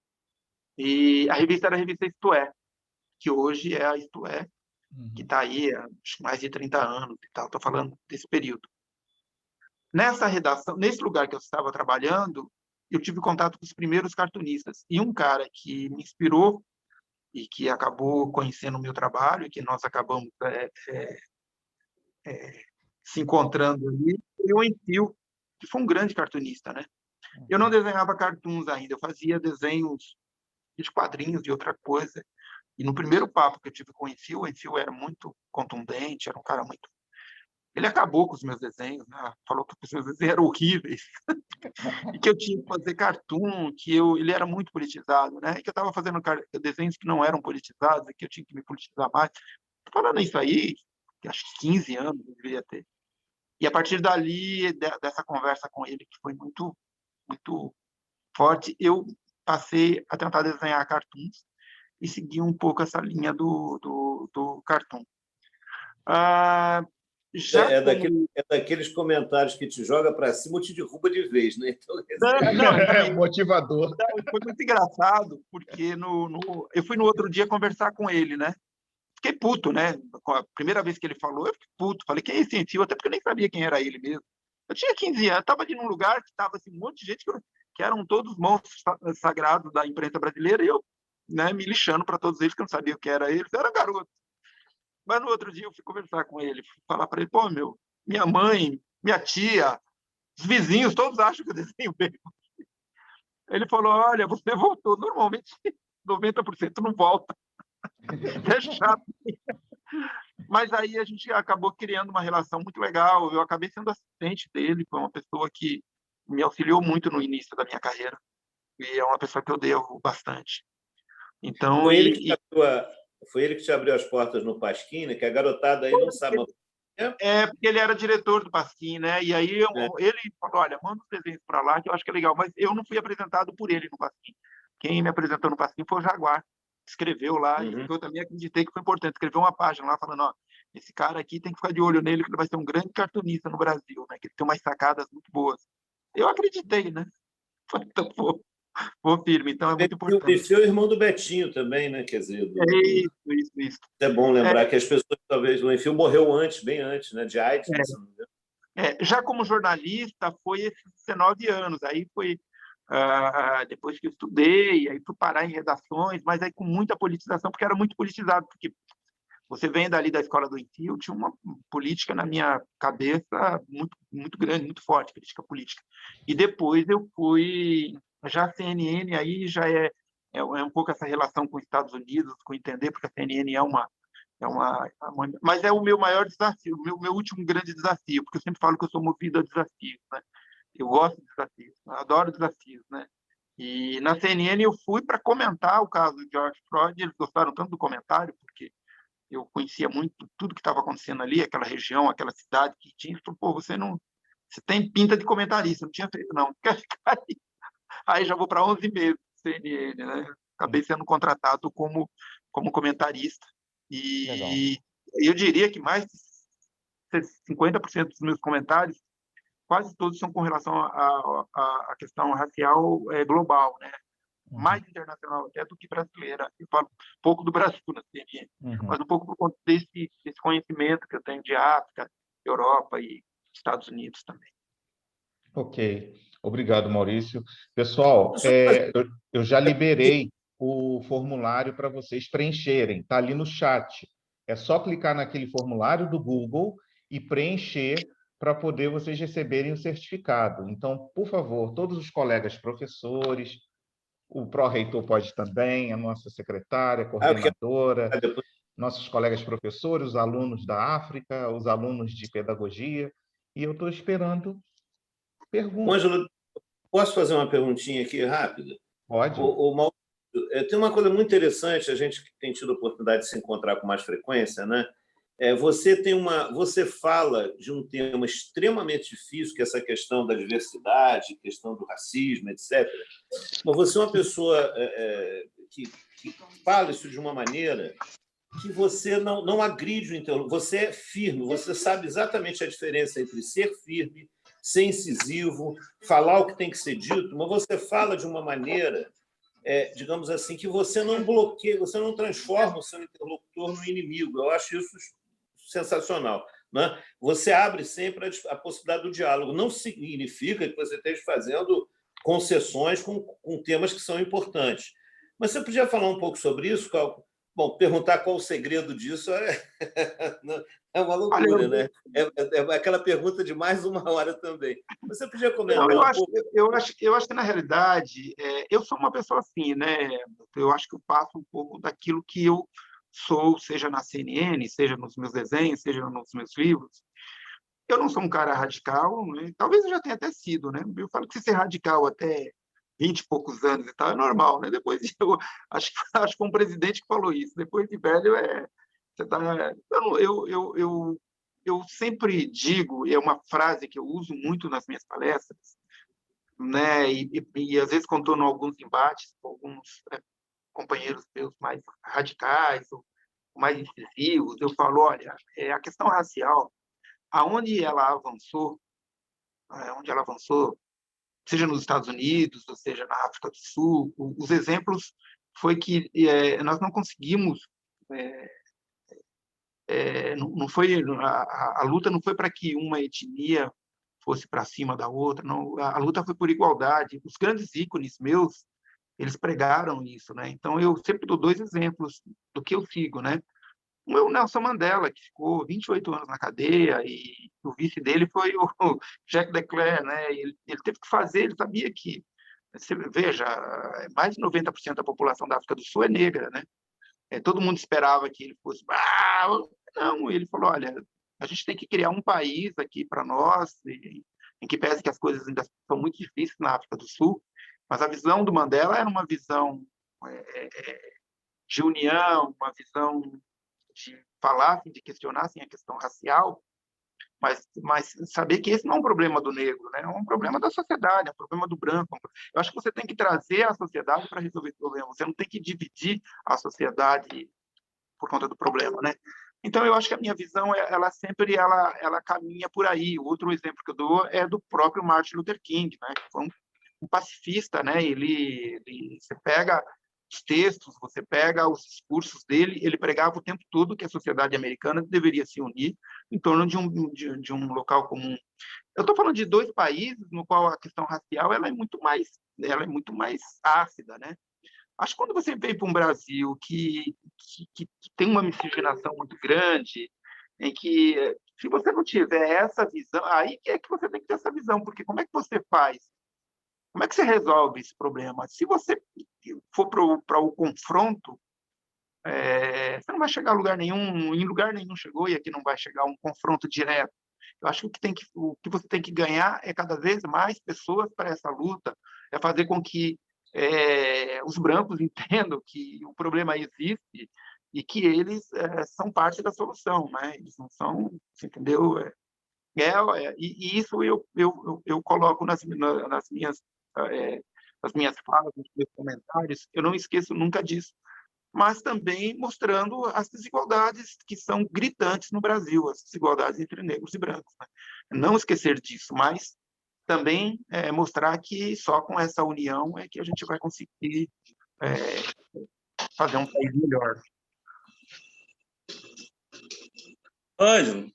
E a revista era a revista Isto É, que hoje é a Isto É, que está aí há mais de 30 anos e tal. Estou falando desse período. Nessa redação, nesse lugar que eu estava trabalhando, eu tive contato com os primeiros cartunistas. E um cara que me inspirou e que acabou conhecendo o meu trabalho, e que nós acabamos se encontrando ali, foi o Enfio, que foi um grande cartunista, né? Eu não desenhava cartoons ainda, eu fazia desenhos de quadrinhos e outra coisa. E no primeiro papo que eu tive com o Enfio era muito contundente, era um cara muito... Ele acabou com os meus desenhos, né? Falou que os meus desenhos eram horríveis e que eu tinha que fazer cartoon, ele era muito politizado, né? E que eu estava fazendo desenhos que não eram politizados e que eu tinha que me politizar mais. Falando isso aí, que acho que 15 anos eu deveria ter. E a partir dali, dessa conversa com ele, que foi muito, muito forte, eu passei a tentar desenhar cartoons e seguir um pouco essa linha do cartoon. Daqueles comentários que te joga para cima ou te derruba de vez, né? Então, motivador. Foi muito engraçado, porque eu fui no outro dia conversar com ele, né? Fiquei puto, né? A primeira vez que ele falou, eu fiquei puto. Falei, quem é esse Enfio? Até porque eu nem sabia quem era ele mesmo. Eu tinha 15 anos, estava ali num lugar que estava assim, um monte de gente que eram todos monstros sagrados da imprensa brasileira, e eu, né, me lixando para todos eles, que eu não sabia o que era eles, eu era garoto. Mas no outro dia eu fui conversar com ele, fui falar para ele, pô, minha mãe, minha tia, os vizinhos, todos acham que eu desenho bem. Ele falou, olha, você voltou. Normalmente, 90% não volta. É chato. Mas aí a gente acabou criando uma relação muito legal. Eu acabei sendo assistente dele, foi uma pessoa que me auxiliou muito no início da minha carreira. E é uma pessoa que eu devo bastante. Então, foi ele que te abriu as portas no Pasquim, né? Que a garotada aí não sabe. Porque ele era diretor do Pasquim, né? E aí ele falou, olha, manda os desenhos para lá, que eu acho que é legal. Mas eu não fui apresentado por ele no Pasquim. Quem me apresentou no Pasquim foi o Jaguar. Escreveu lá, e eu também acreditei que foi importante. Escreveu uma página lá falando, ó, esse cara aqui tem que ficar de olho nele, que ele vai ser um grande cartunista no Brasil, né? Que ele tem umas sacadas muito boas. Eu acreditei, né? Então, vou firme, então é muito importante. E seu irmão do Betinho também, né? Quer dizer, Isso. É bom lembrar que as pessoas, talvez, o Enfio morreu bem antes, né? De AIDS, né? Já como jornalista, foi esses 19 anos. Aí foi depois que eu estudei, aí fui parar em redações, mas aí com muita politização, porque era muito politizado, porque você vem dali da escola do Enfio, tinha uma política na minha cabeça muito, muito grande, muito forte, política política. E depois eu fui, já a CNN, aí já é um pouco essa relação com os Estados Unidos, com entender, porque a CNN mas é o meu maior desafio, o meu último grande desafio, porque eu sempre falo que eu sou movido a desafios, né? Eu gosto de desafios, adoro desafios, né? E na CNN eu fui para comentar o caso de George Floyd, eles gostaram tanto do comentário, porque eu conhecia muito tudo que estava acontecendo ali, aquela região, aquela cidade que tinha. Falei, pô, você tem pinta de comentarista, não tinha feito, não. Quer ficar aí? Aí já vou para 11 meses de CNN, né? Acabei sendo contratado como comentarista. Legal. E eu diria que mais de 50% dos meus comentários, quase todos são com relação à questão racial global, né? Mais internacional até do que brasileira. Eu falo pouco do Brasil na CNN, mas um pouco por conta desse conhecimento que eu tenho de África, Europa e Estados Unidos também. Ok. Obrigado, Maurício. Pessoal, eu já liberei o formulário para vocês preencherem. Está ali no chat. É só clicar naquele formulário do Google e preencher para poder vocês receberem o certificado. Então, por favor, todos os colegas professores, o pró-reitor pode também, a nossa secretária, coordenadora, nossos colegas professores, os alunos da África, os alunos de pedagogia, e eu estou esperando perguntas. Ângelo, posso fazer uma perguntinha aqui rápida? Pode. Maurício, tem uma coisa muito interessante, a gente que tem tido a oportunidade de se encontrar com mais frequência, né? Você fala de um tema extremamente difícil, que é essa questão da diversidade, questão do racismo, etc. Mas você é uma pessoa que fala isso de uma maneira que você não agride o interlocutor, você é firme, você sabe exatamente a diferença entre ser firme, ser incisivo, falar o que tem que ser dito, mas você fala de uma maneira, digamos assim, que você não bloqueia, você não transforma o seu interlocutor no inimigo. Eu acho isso sensacional, né? Você abre sempre a possibilidade do diálogo. Não significa que você esteja fazendo concessões com temas que são importantes. Mas você podia falar um pouco sobre isso? Bom, perguntar qual o segredo disso é uma loucura, né? É aquela pergunta de mais uma hora também. Você podia comentar um pouco? Eu acho que, na realidade, eu sou uma pessoa assim, né? Eu acho que eu passo um pouco daquilo que eu sou, seja na CNN, seja nos meus desenhos, seja nos meus livros. Eu não sou um cara radical, né? Talvez eu já tenha até sido, né? Eu falo que ser radical até 20 e poucos anos e tal é normal, né? Depois eu acho que foi um presidente que falou isso. Depois de velho você tá. Eu sempre digo, é uma frase que eu uso muito nas minhas palestras, né? E às vezes quando estou em alguns embates com alguns companheiros meus mais radicais ou mais incisivos, eu falo, olha, a questão racial, onde ela avançou, seja nos Estados Unidos, ou seja na África do Sul, os exemplos foi que nós não conseguimos, não foi a luta não foi para que uma etnia fosse para cima da outra, não, a luta foi por igualdade. Os grandes ícones meus, eles pregaram isso, né? Então eu sempre dou dois exemplos do que eu sigo, né? Um é o Nelson Mandela, que ficou 28 anos na cadeia, e o vice dele foi o Jacques Leclerc, né? Ele teve que fazer, ele sabia que, você veja, mais de 90% da população da África do Sul é negra, né? Todo mundo esperava que ele fosse... não, ele falou, olha, a gente tem que criar um país aqui para nós, em que pese que as coisas ainda são muito difíceis na África do Sul, mas a visão do Mandela era uma visão de união, uma visão de falar, de questionar a questão racial, mas saber que esse não é um problema do negro, né? É um problema da sociedade, é um problema do branco. Eu acho que você tem que trazer a sociedade para resolver o problema, você não tem que dividir a sociedade por conta do problema, né? Então, eu acho que a minha visão, ela sempre caminha por aí. Outro exemplo que eu dou é do próprio Martin Luther King, né? Que foi um pacifista, né? Você pega os textos, você pega os discursos dele, ele pregava o tempo todo que a sociedade americana deveria se unir em torno de um local comum. Eu estou falando de dois países no qual a questão racial ela é muito mais ácida, né? Acho que quando você vem para um Brasil que tem uma miscigenação muito grande, em que, se você não tiver essa visão, aí é que você tem que ter essa visão, porque como é que você faz? Como é que você resolve esse problema? Se você for para o confronto, você não vai chegar a lugar nenhum, em lugar nenhum chegou, e aqui não vai chegar um confronto direto. Eu acho que o que você tem que ganhar é cada vez mais pessoas para essa luta, é fazer com que os brancos entendam que o problema existe e que eles são parte da solução, né? Eles não são, você entendeu? E isso eu coloco nas minhas falas, nos meus comentários, eu não esqueço nunca disso, mas também mostrando as desigualdades que são gritantes no Brasil, as desigualdades entre negros e brancos, né? Não esquecer disso, mas também mostrar que só com essa união é que a gente vai conseguir fazer um país melhor. Ângelo.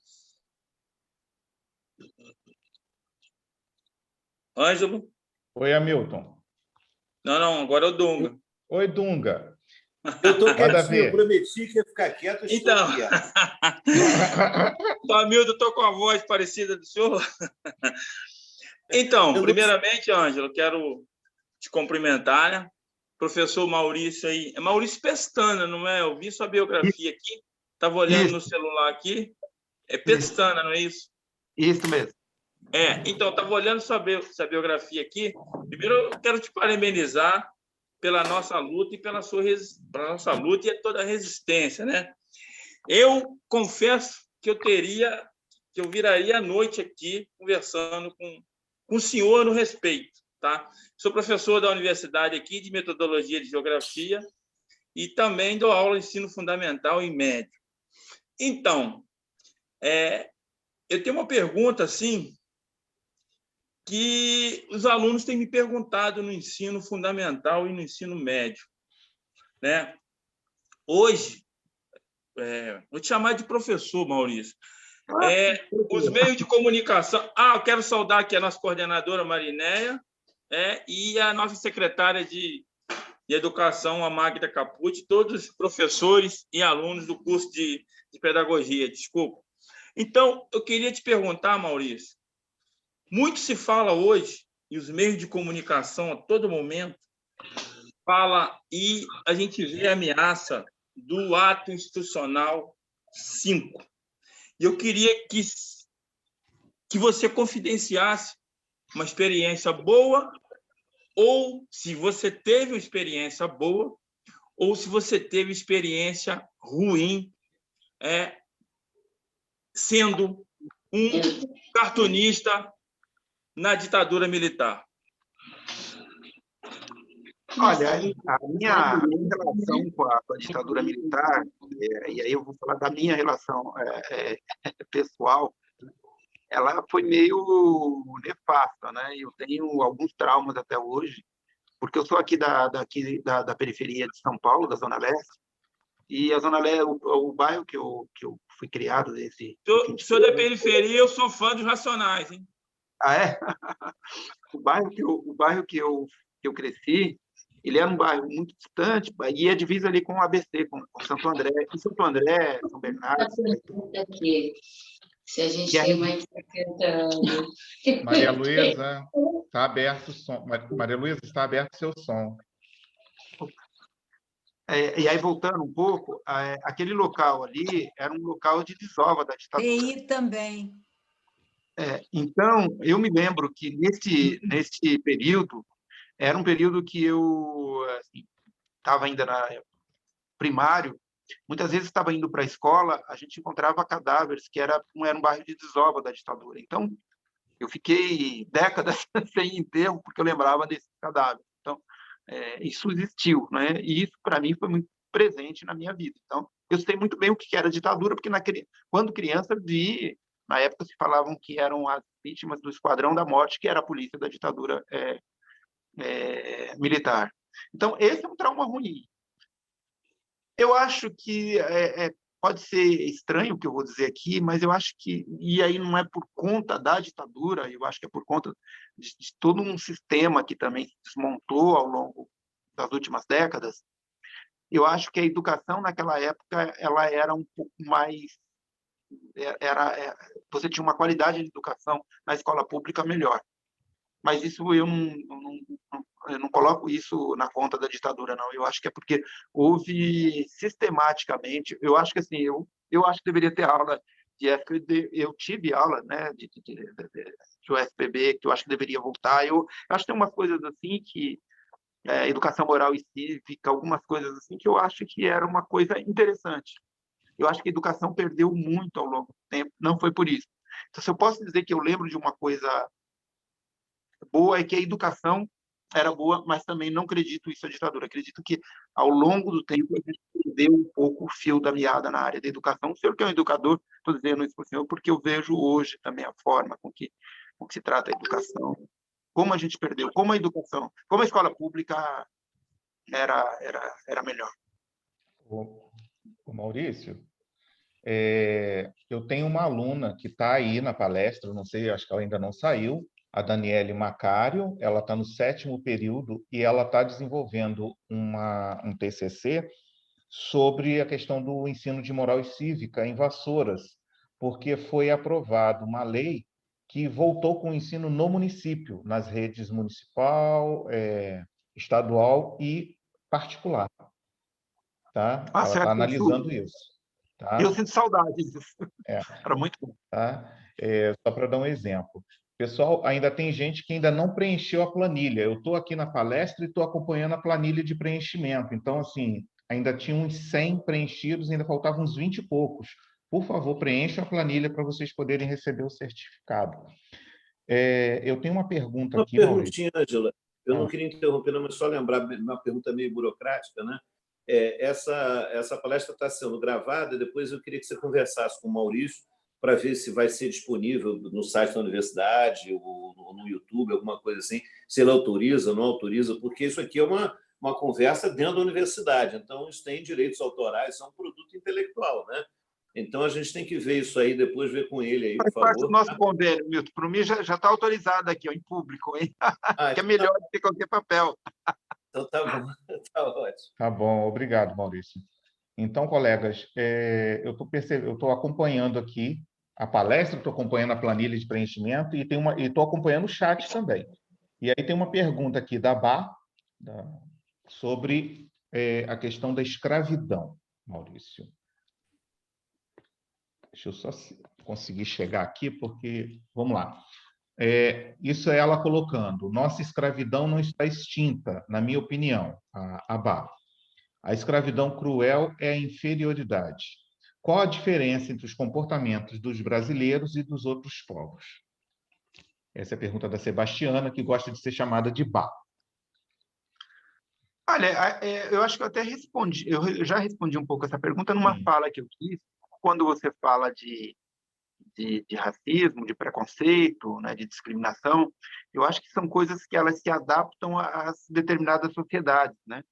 Ângelo? Oi, Hamilton. Não, agora é o Dunga. Oi, Dunga. Eu estou Manda quietinho, ver. eu prometi que ia ficar quieto, estou Então, quieto. Hamilton, estou com a voz parecida do senhor. Então, primeiramente, Ângelo, quero te cumprimentar, né? Professor Maurício aí. É Maurício Pestana, não é? Eu vi sua biografia aqui. Estava olhando no celular aqui. É Pestana, não é isso? Isso mesmo. Então, estava olhando sua biografia aqui. Primeiro, eu quero te parabenizar pela nossa luta e pela nossa luta e toda a resistência, né? Eu confesso que eu viraria a noite aqui conversando com o senhor no respeito, tá? Sou professor da universidade aqui de metodologia de geografia e também dou aula de ensino fundamental e médio. Então, eu tenho uma pergunta assim que os alunos têm me perguntado no ensino fundamental e no ensino médio, né? Hoje, vou te chamar de professor, Maurício. Os meios de comunicação... eu quero saudar aqui a nossa coordenadora, Marinéia, e a nossa secretária de Educação, a Magda Capucci, todos os professores e alunos do curso de Pedagogia, desculpa. Então, eu queria te perguntar, Maurício, muito se fala hoje, e os meios de comunicação a todo momento fala, e a gente vê a ameaça do ato institucional 5. E eu queria que você confidenciasse uma experiência boa, ou se você teve uma experiência boa, ou se você teve experiência ruim sendo um cartunista na ditadura militar. Olha, a minha relação com a ditadura militar, e aí eu vou falar da minha relação pessoal, ela foi meio nefasta, né? Eu tenho alguns traumas até hoje, porque eu sou aqui da periferia de São Paulo, da Zona Leste, e a Zona Leste, o bairro que eu fui criado desse... Sou da periferia, eu sou fã dos Racionais, hein? Ah, é? O bairro que eu cresci, ele era um bairro muito distante, e é divisa ali com o ABC, com Santo André. Em Santo André, São Bernardo... Se a gente tem mais de 70 anos. Maria Luísa, está aberto o som. Maria Luísa, está aberto o seu som. E aí, voltando um pouco, aquele local ali era um local de desova da ditadura. TI também. Então, eu me lembro que nesse período, era um período que eu estava ainda na primário, muitas vezes estava indo para a escola, a gente encontrava cadáveres, que era um bairro de desova da ditadura. Então, eu fiquei décadas sem enterro, porque eu lembrava desses cadáveres. Então, isso existiu, né? E isso, para mim, foi muito presente na minha vida. Então, eu sei muito bem o que era ditadura, porque quando criança, na época se falavam que eram as vítimas do Esquadrão da Morte, que era a polícia da ditadura militar. Então, esse é um trauma ruim. Eu acho que pode ser estranho o que eu vou dizer aqui, mas eu acho que, e aí não é por conta da ditadura, eu acho que é por conta de todo um sistema que também se desmontou ao longo das últimas décadas. Eu acho que a educação naquela época ela era um pouco mais... você tinha uma qualidade de educação na escola pública melhor. Mas isso eu não coloco isso na conta da ditadura, não. Eu acho que é porque houve sistematicamente... Eu acho que assim, eu acho que deveria ter aula de ética. Eu tive aula, né, de UFPB, que eu acho que deveria voltar. Eu acho que tem umas coisas assim que educação moral e cívica, algumas coisas assim que eu acho que era uma coisa interessante. Eu acho que a educação perdeu muito ao longo do tempo, não foi por isso. Então, se eu posso dizer que eu lembro de uma coisa boa, é que a educação era boa, mas também não acredito isso à ditadura. Acredito que, ao longo do tempo, a gente perdeu um pouco o fio da meada na área da educação. O senhor que é um educador, estou dizendo isso para o senhor, porque eu vejo hoje também a forma com que se trata a educação, como a gente perdeu, como a educação, como a escola pública era melhor. O Maurício, eu tenho uma aluna que está aí na palestra, não sei, acho que ela ainda não saiu, a Daniele Macário, ela está no 7º período e ela está desenvolvendo um TCC sobre a questão do ensino de moral e cívica em Vassouras, porque foi aprovada uma lei que voltou com o ensino no município, nas redes municipal, estadual e particular. Tá? Ela certo, está analisando isso. Tá? Eu sinto saudade disso. Era muito bom. Tá? Só para dar um exemplo. Pessoal, ainda tem gente que ainda não preencheu a planilha. Eu estou aqui na palestra e estou acompanhando a planilha de preenchimento. Então, assim, ainda tinha uns 100 preenchidos, ainda faltavam uns 20 e poucos. Por favor, preencha a planilha para vocês poderem receber o certificado. Eu tenho uma pergunta aqui, Maurício. Uma perguntinha, Ângela. Eu não queria interromper, mas só lembrar uma pergunta meio burocrática, né? Essa palestra está sendo gravada, depois eu queria que você conversasse com o Maurício para ver se vai ser disponível no site da universidade ou no YouTube, alguma coisa assim, se ele autoriza ou não autoriza, porque isso aqui é uma conversa dentro da universidade, então isso tem direitos autorais, é um produto intelectual, né? Então a gente tem que ver isso aí, depois ver com ele aí, por favor. Faz parte do nosso convênio, Milton. Para mim já está autorizado aqui, ó, em público, hein? Que é melhor do que qualquer papel. Então tá bom, tá ótimo. Tá bom, obrigado, Maurício. Então, colegas, eu estou acompanhando aqui a palestra, estou acompanhando a planilha de preenchimento e estou acompanhando o chat também. E aí tem uma pergunta aqui da Bá sobre a questão da escravidão, Maurício. Deixa eu só conseguir chegar aqui, porque... Vamos lá. Isso é ela colocando: nossa escravidão não está extinta, na minha opinião, a Bá. A escravidão cruel é a inferioridade. Qual a diferença entre os comportamentos dos brasileiros e dos outros povos? Essa é a pergunta da Sebastiana, que gosta de ser chamada de Bá. Olha, eu acho que eu até respondi, eu já respondi um pouco essa pergunta numa fala que eu fiz, quando você fala de racismo, de preconceito, né, de discriminação. Eu acho que são coisas que elas se adaptam a determinadas sociedades, né?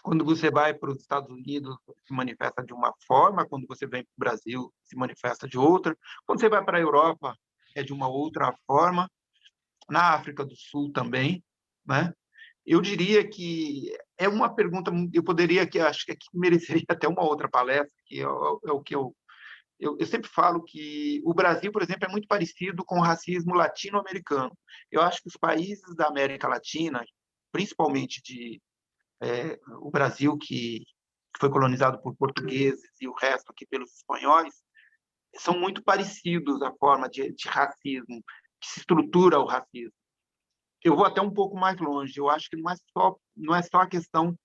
Quando você vai para os Estados Unidos, se manifesta de uma forma; quando você vem para o Brasil, se manifesta de outra; quando você vai para a Europa, é de uma outra forma; na África do Sul também, né? Eu diria que é uma pergunta, acho que mereceria até uma outra palestra, que é o que eu sempre falo, que o Brasil, por exemplo, é muito parecido com o racismo latino-americano. Eu acho que os países da América Latina, principalmente o Brasil, que foi colonizado por portugueses, e o resto aqui pelos espanhóis, são muito parecidos a forma de racismo, que se estrutura o racismo. Eu vou até um pouco mais longe. Eu acho que não é só a questão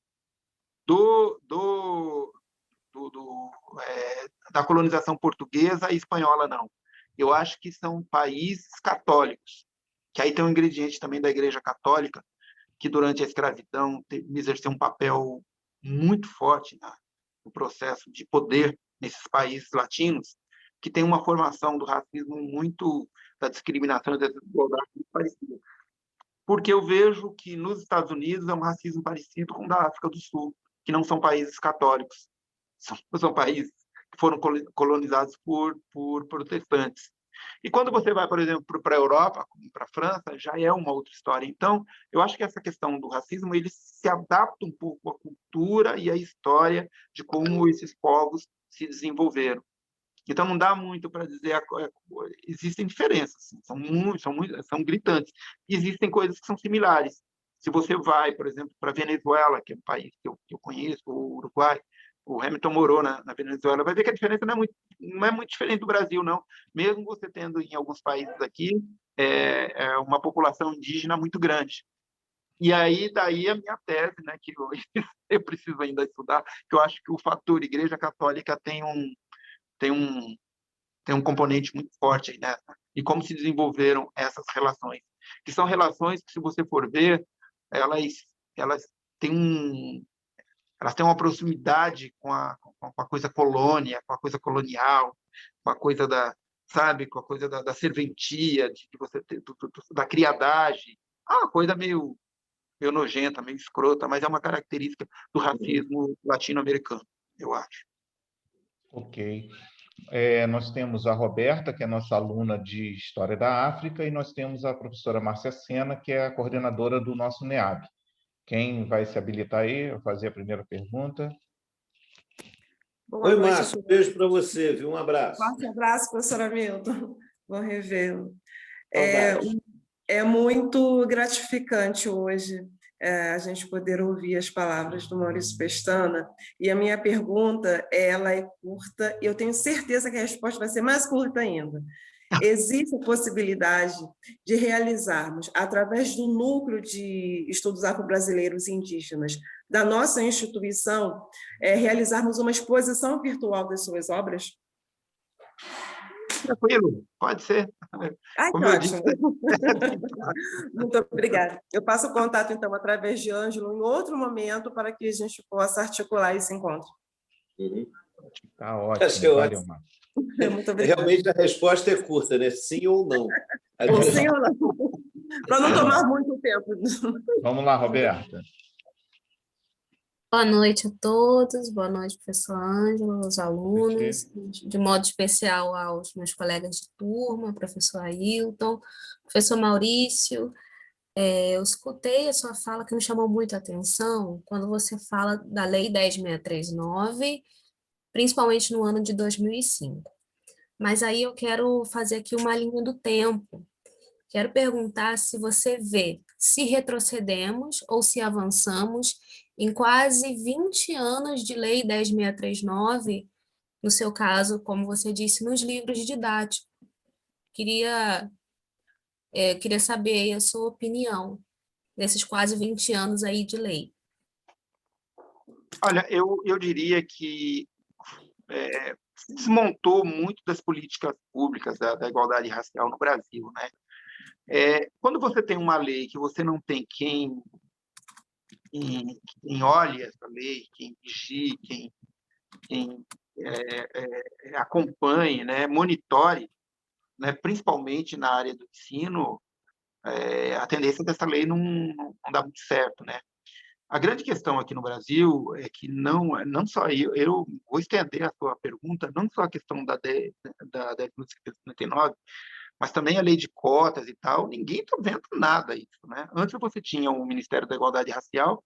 da colonização portuguesa e espanhola, não. Eu acho que são países católicos, que aí tem um ingrediente também da Igreja Católica, que durante a escravidão exerceu um papel muito forte no processo de poder nesses países latinos, que tem uma formação do racismo da discriminação e da desigualdade muito parecida. Porque eu vejo que nos Estados Unidos é um racismo parecido com o da África do Sul, que não são países católicos, são países que foram colonizados por protestantes. E quando você vai, por exemplo, para a Europa, para a França, já é uma outra história. Então, eu acho que essa questão do racismo, ele se adapta um pouco à cultura e à história de como esses povos se desenvolveram. Então, não dá muito para dizer... Existem diferenças, são gritantes. Existem coisas que são similares. Se você vai, por exemplo, para a Venezuela, que é um país que eu conheço, o Uruguai, o Hamilton morou na Venezuela, vai ver que a diferença não é muito diferente do Brasil, não. Mesmo você tendo, em alguns países aqui, uma população indígena muito grande. E aí, daí a minha tese, né, que eu preciso ainda estudar, que eu acho que o fator Igreja Católica tem um, tem um componente muito forte aí nessa. E como se desenvolveram essas relações, que são relações que, se você for ver, elas têm elas têm uma proximidade com a coisa colônia, com a coisa colonial, com a coisa sabe, com a coisa da serventia, de você ter, da criadagem. Uma coisa meio nojenta, meio escrota, mas é uma característica do racismo latino-americano, eu acho. Ok. Nós temos a Roberta, que é nossa aluna de História da África, e nós temos a professora Márcia Sena, que é a coordenadora do nosso NEAB. Quem vai se habilitar aí a fazer a primeira pergunta? Oi, Márcio, beijo para você, viu? Um abraço. Forte abraço, professora Milton. Bom revê-lo. Saudades. É muito gratificante hoje a gente poder ouvir as palavras do Maurício Pestana. E a minha pergunta, ela é curta, e eu tenho certeza que a resposta vai ser mais curta ainda. Existe a possibilidade de realizarmos, através do núcleo de estudos afro-brasileiros e indígenas da nossa instituição, realizarmos uma exposição virtual das suas obras? Tranquilo, pode ser. Ai, Como que eu disse, ótimo. Muito obrigada. Eu passo o contato, então, através de Ângelo, em outro momento, para que a gente possa articular esse encontro. Tá ótimo, valeu, Márcio. Muito obrigada. Realmente a resposta é curta, né? Sim ou não. Ou sim ou não. Para não tomar muito tempo. Vamos lá, Roberta. Boa noite a todos, boa noite, professor Ângelo, aos alunos, de modo especial aos meus colegas de turma, professor Ailton, professor Maurício. Eu escutei a sua fala que me chamou muito a atenção quando você fala da Lei 10.639, principalmente no ano de 2005. Mas aí eu quero fazer aqui uma linha do tempo. Quero perguntar se você vê se retrocedemos ou se avançamos em quase 20 anos de Lei 10.639, no seu caso, como você disse, nos livros didáticos. Queria saber aí a sua opinião desses quase 20 anos aí de lei. Olha, eu diria que se desmontou muito das políticas públicas da igualdade racial no Brasil, né? Quando você tem uma lei que você não tem quem olhe essa lei, quem vigie, quem acompanhe, né, monitore, né, principalmente na área do ensino, a tendência dessa lei não dá muito certo, né? A grande questão aqui no Brasil é que não só eu vou estender a sua pergunta, não só a questão da 10.639, mas também a lei de cotas e tal, ninguém está vendo nada disso, né? Antes você tinha o Ministério da Igualdade Racial,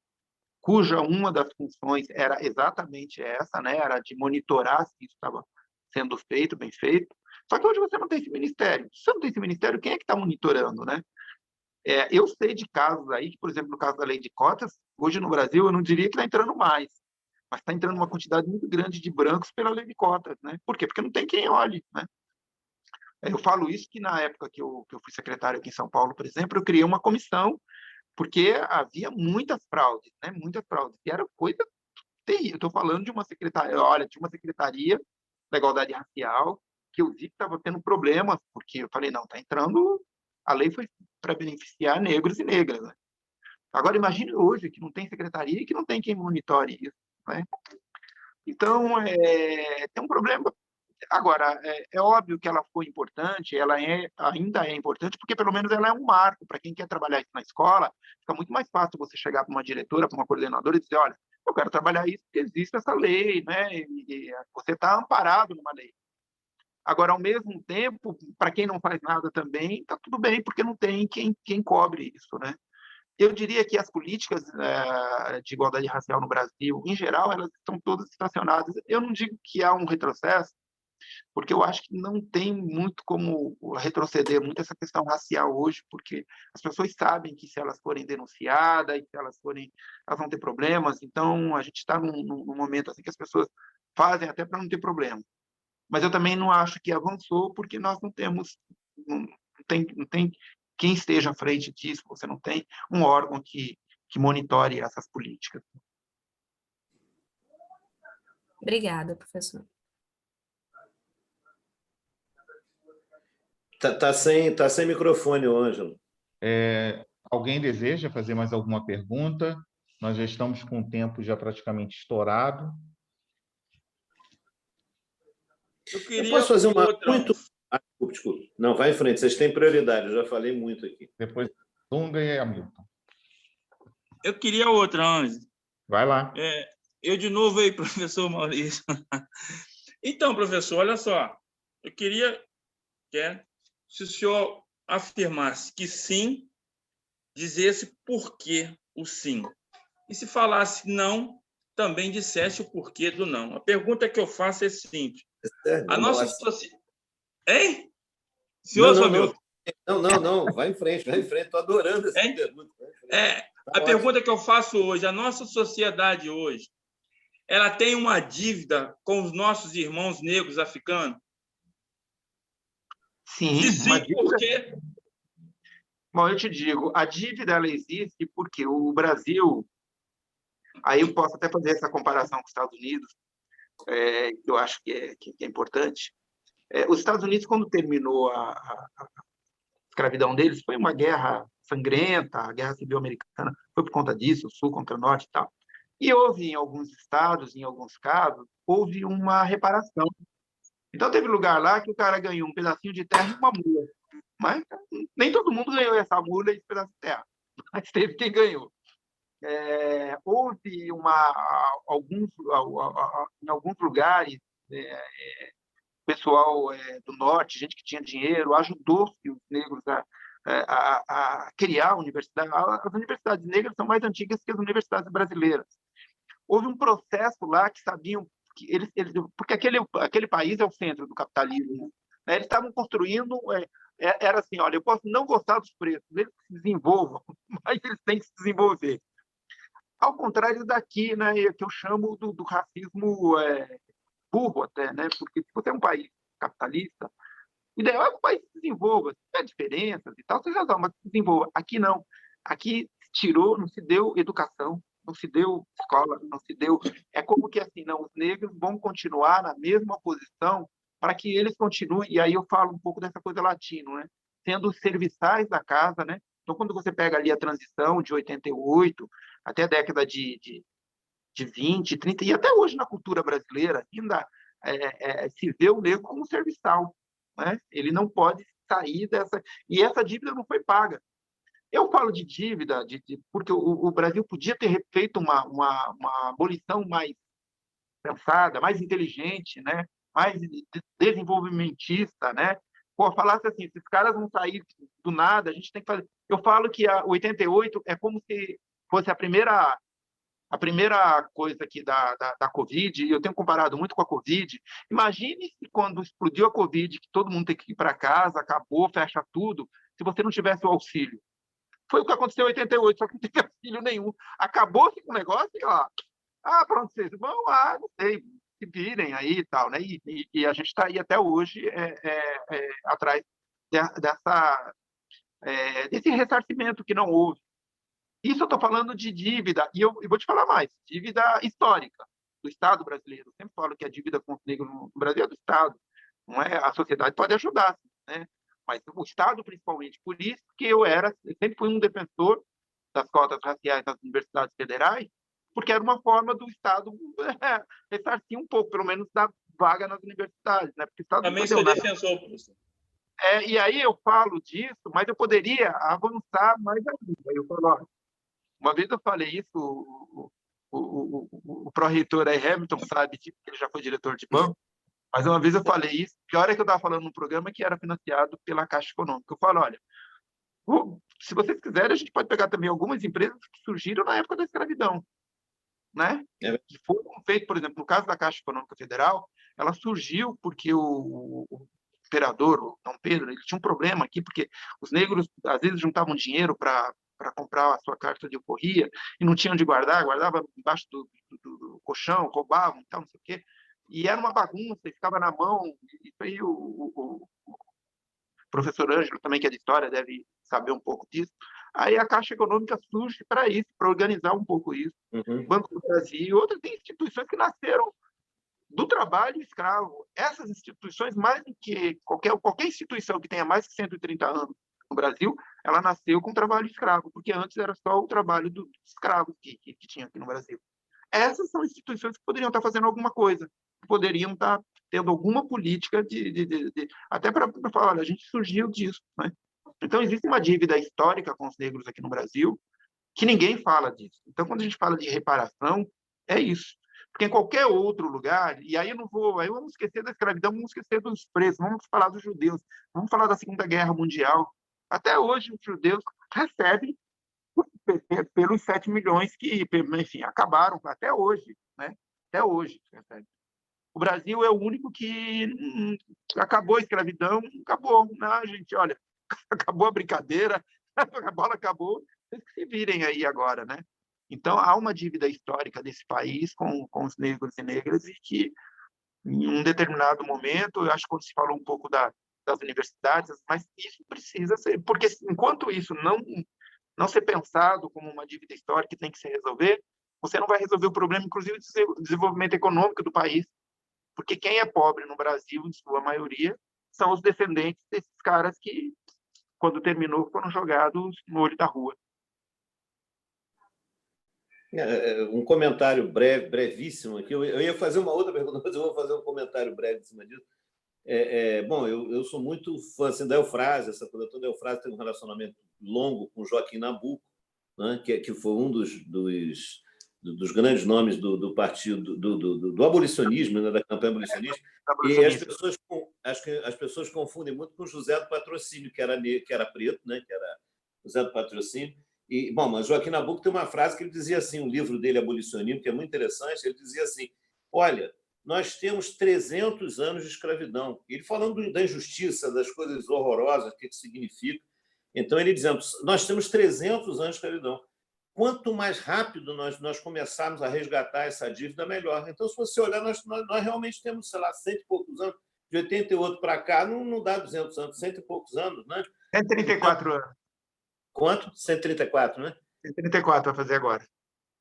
cuja uma das funções era exatamente essa, né? Era de monitorar se isso estava sendo feito, bem feito. Só que hoje você não tem esse ministério. Se você não tem esse ministério, quem é que está monitorando, né? Eu sei de casos aí, que, por exemplo, no caso da lei de cotas, hoje no Brasil, eu não diria que está entrando mais, mas está entrando uma quantidade muito grande de brancos pela lei de cotas, né? Por quê? Porque não tem quem olhe, né? Eu falo isso que na época que eu fui secretário aqui em São Paulo, por exemplo, eu criei uma comissão, porque havia muitas fraudes, né? Muitas fraudes, e era coisa terrível. Estou falando de uma secretaria, olha, de uma secretaria da igualdade racial, que eu vi que estava tendo problemas, porque eu falei, não, está entrando, a lei foi para beneficiar negros e negras, né? Agora, imagine hoje que não tem secretaria e que não tem quem monitore isso, né? Então, tem um problema. Agora, é óbvio que ela foi importante, ela ainda é importante, porque pelo menos ela é um marco para quem quer trabalhar isso na escola. Fica muito mais fácil você chegar para uma diretora, para uma coordenadora e dizer, olha, eu quero trabalhar isso porque existe essa lei, né? E você está amparado numa lei. Agora, ao mesmo tempo, para quem não faz nada também, está tudo bem, porque não tem quem cobre isso, né? Eu diria que as políticas de igualdade racial no Brasil, em geral, elas estão todas estacionadas. Eu não digo que há um retrocesso, porque eu acho que não tem muito como retroceder muito essa questão racial hoje, porque as pessoas sabem que se elas forem denunciadas, e se elas vão ter problemas. Então, a gente está num momento assim que as pessoas fazem até para não ter problema. Mas eu também não acho que avançou, porque nós não tem quem esteja à frente disso, você não tem um órgão que que monitore essas políticas. Obrigada, professor. Tá sem microfone, o Ângelo. Alguém deseja fazer mais alguma pergunta? Nós já estamos com o tempo já praticamente estourado. Eu posso fazer uma outra. muito... Desculpe. Não, vai em frente, vocês têm prioridade, eu já falei muito aqui. Depois, Dunga e Hamilton. Eu queria outra, Ângelo. Vai lá. Eu de novo aí, professor Maurício. Então, professor, olha só. Eu queria se o senhor afirmasse que sim, dissesse por que o sim. E se falasse não, também dissesse o porquê do não. A pergunta que eu faço é simples. A nossa sociedade... Hein? Senhor Samil? Não. Vai em frente. Estou adorando essa pergunta. A pergunta que eu faço hoje, a nossa sociedade hoje, ela tem uma dívida com os nossos irmãos negros africanos? Sim, Se sim, por quê? Bom, eu te digo, a dívida ela existe porque o Brasil, aí eu posso até fazer essa comparação com os Estados Unidos, que eu acho que é importante. Os Estados Unidos, quando terminou a escravidão deles, foi uma guerra sangrenta, a Guerra Civil Americana foi por conta disso, o Sul contra o Norte e tal. E houve, em alguns estados, em alguns casos, houve uma reparação. Então, teve lugar lá que o cara ganhou um pedacinho de terra e uma mula. Mas nem todo mundo ganhou essa mula e esse pedaço de terra. Mas teve quem ganhou. Houve em alguns lugares, o pessoal do norte, gente que tinha dinheiro, ajudou os negros a criar a universidade. As universidades negras são mais antigas que as universidades brasileiras. Houve um processo lá que sabiam que porque aquele país é o centro do capitalismo, né? Eles estavam construindo, era assim, olha, eu posso não gostar dos preços, eles se desenvolvam, mas eles têm que se desenvolver. Ao contrário daqui, né, que eu chamo do racismo burro até, né? Porque se você é um país capitalista, o ideal é que o país se desenvolva, se tiver diferenças e tal, você já dá, mas se desenvolva. Aqui não. Aqui não se deu educação, não se deu escola, não se deu... É como que assim, não, os negros vão continuar na mesma posição para que eles continuem, e aí eu falo um pouco dessa coisa latino, né? Sendo os serviçais da casa, né? Então, quando você pega ali a transição de 88 até a década de 20, 30, e até hoje na cultura brasileira, ainda se vê o negro como serviçal, né? Ele não pode sair dessa... E essa dívida não foi paga. Eu falo de dívida porque o Brasil podia ter feito uma abolição mais pensada, mais inteligente, né? Mais desenvolvimentista, né? Pô, falasse assim, esses caras vão sair do nada, a gente tem que fazer... Eu falo que a 88 é como se fosse a primeira coisa aqui da Covid, e eu tenho comparado muito com a Covid. Imagine se quando explodiu a Covid, que todo mundo tem que ir para casa, acabou, fecha tudo, se você não tivesse o auxílio. Foi o que aconteceu em 88, só que não teve auxílio nenhum. Acabou-se com o negócio e, ó, pronto, vocês vão lá, não sei, se virem aí e tal, né? E a gente está aí até hoje atrás desse ressarcimento que não houve. Isso eu estou falando de dívida, e eu vou te falar mais, dívida histórica do Estado brasileiro. Eu sempre falo que a dívida com os negros no Brasil é do Estado, não é? A sociedade pode ajudar, né? Mas o Estado, principalmente. Por isso que eu sempre fui um defensor das cotas raciais nas universidades federais, porque era uma forma do Estado ressarcir um pouco, pelo menos, dar vaga nas universidades, né? Porque o Estado também sou defensor, professor. E aí eu falo disso, mas eu poderia avançar mais ainda. Eu falo, olha, uma vez eu falei isso, o pró-reitor aí, Hamilton, sabe que ele já foi diretor de banco, mas uma vez eu falei isso, pior é que eu estava falando num programa que era financiado pela Caixa Econômica. Eu falo, olha, se vocês quiserem, a gente pode pegar também algumas empresas que surgiram na época da escravidão, né? Que foram feitas, por exemplo, no caso da Caixa Econômica Federal, ela surgiu porque o imperador, o Dom Pedro, ele tinha um problema aqui, porque os negros, às vezes, juntavam dinheiro para comprar a sua carta de alforria e não tinham onde guardava embaixo do colchão, roubavam e tal, não sei o quê. E era uma bagunça, e ficava na mão. Isso aí o professor Ângelo, também, que é de História, deve saber um pouco disso. Aí a Caixa Econômica surge para isso, para organizar um pouco isso. Uhum. Banco do Brasil e outras têm instituições que nasceram do trabalho escravo. Essas instituições, mais do que qualquer instituição que tenha mais de 130 anos no Brasil, ela nasceu com trabalho escravo, porque antes era só o trabalho dos escravos que tinha aqui no Brasil. Essas são instituições que poderiam estar fazendo alguma coisa, poderiam estar tendo alguma política até para falar, olha, a gente surgiu disso, né? Então, existe uma dívida histórica com os negros aqui no Brasil que ninguém fala disso. Então, quando a gente fala de reparação, é isso. Porque em qualquer outro lugar, e aí vamos esquecer da escravidão, vamos esquecer dos presos, vamos falar dos judeus, vamos falar da Segunda Guerra Mundial. Até hoje, os judeus recebem pelos 7 milhões que, enfim, acabaram até hoje, né? Até hoje recebe. O Brasil é o único que acabou a escravidão, acabou, né, gente? Olha, acabou a brincadeira, a bola acabou, vocês que se virem aí agora, né? Então, há uma dívida histórica desse país com os negros e negras e que, em um determinado momento, eu acho que quando se falou um pouco das universidades, mas isso precisa ser, porque enquanto isso não ser pensado como uma dívida histórica que tem que se resolver, você não vai resolver o problema, inclusive, do desenvolvimento econômico do país, porque quem é pobre no Brasil, em sua maioria, são os descendentes desses caras que, quando terminou, foram jogados no olho da rua. Um comentário brevíssimo aqui. Eu ia fazer uma outra pergunta, mas eu vou fazer um comentário breve em cima disso. Bom, eu sou muito fã assim, da Eufrásia, essa coisa toda. A Eufrásia tem um relacionamento longo com Joaquim Nabuco, né, que foi um dos grandes nomes do partido do abolicionismo, né, da campanha abolicionista. E as pessoas confundem muito com José do Patrocínio, que era preto, né, que era José do Patrocínio. Bom, mas Joaquim Nabuco tem uma frase que ele dizia assim, um livro dele, Abolicionismo, que é muito interessante, ele dizia assim, olha, nós temos 300 anos de escravidão. Ele falando da injustiça, das coisas horrorosas, o que isso significa. Então, ele dizendo, nós temos 300 anos de escravidão. Quanto mais rápido nós começarmos a resgatar essa dívida, melhor. Então, se você olhar, nós realmente temos, sei lá, 100 e poucos anos. De 88 para cá, não dá 200 anos, 100 e poucos anos, né? 134 anos. Quanto? 134, né? 134 vai fazer agora.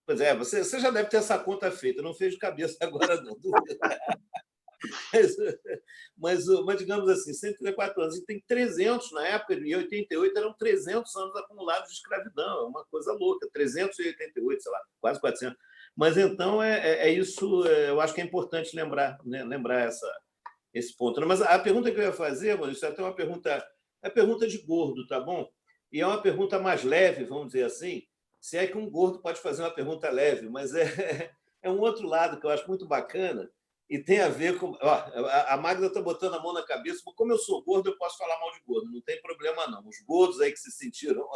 Pois é, você já deve ter essa conta feita, não fez de cabeça agora, não. mas, digamos assim, 134 anos. E tem 300, na época de 88, eram 300 anos acumulados de escravidão. É uma coisa louca, 388, sei lá, quase 400. Mas, então, isso, eu acho que é importante lembrar, né? Lembrar esse ponto. Mas a pergunta que eu ia fazer, Maurício, é até uma pergunta de gordo, tá bom? E é uma pergunta mais leve, vamos dizer assim, se é que um gordo pode fazer uma pergunta leve, mas é um outro lado que eu acho muito bacana e tem a ver com... a Magda está botando a mão na cabeça, mas como eu sou gordo, eu posso falar mal de gordo, não tem problema não. Os gordos aí que se sentiram...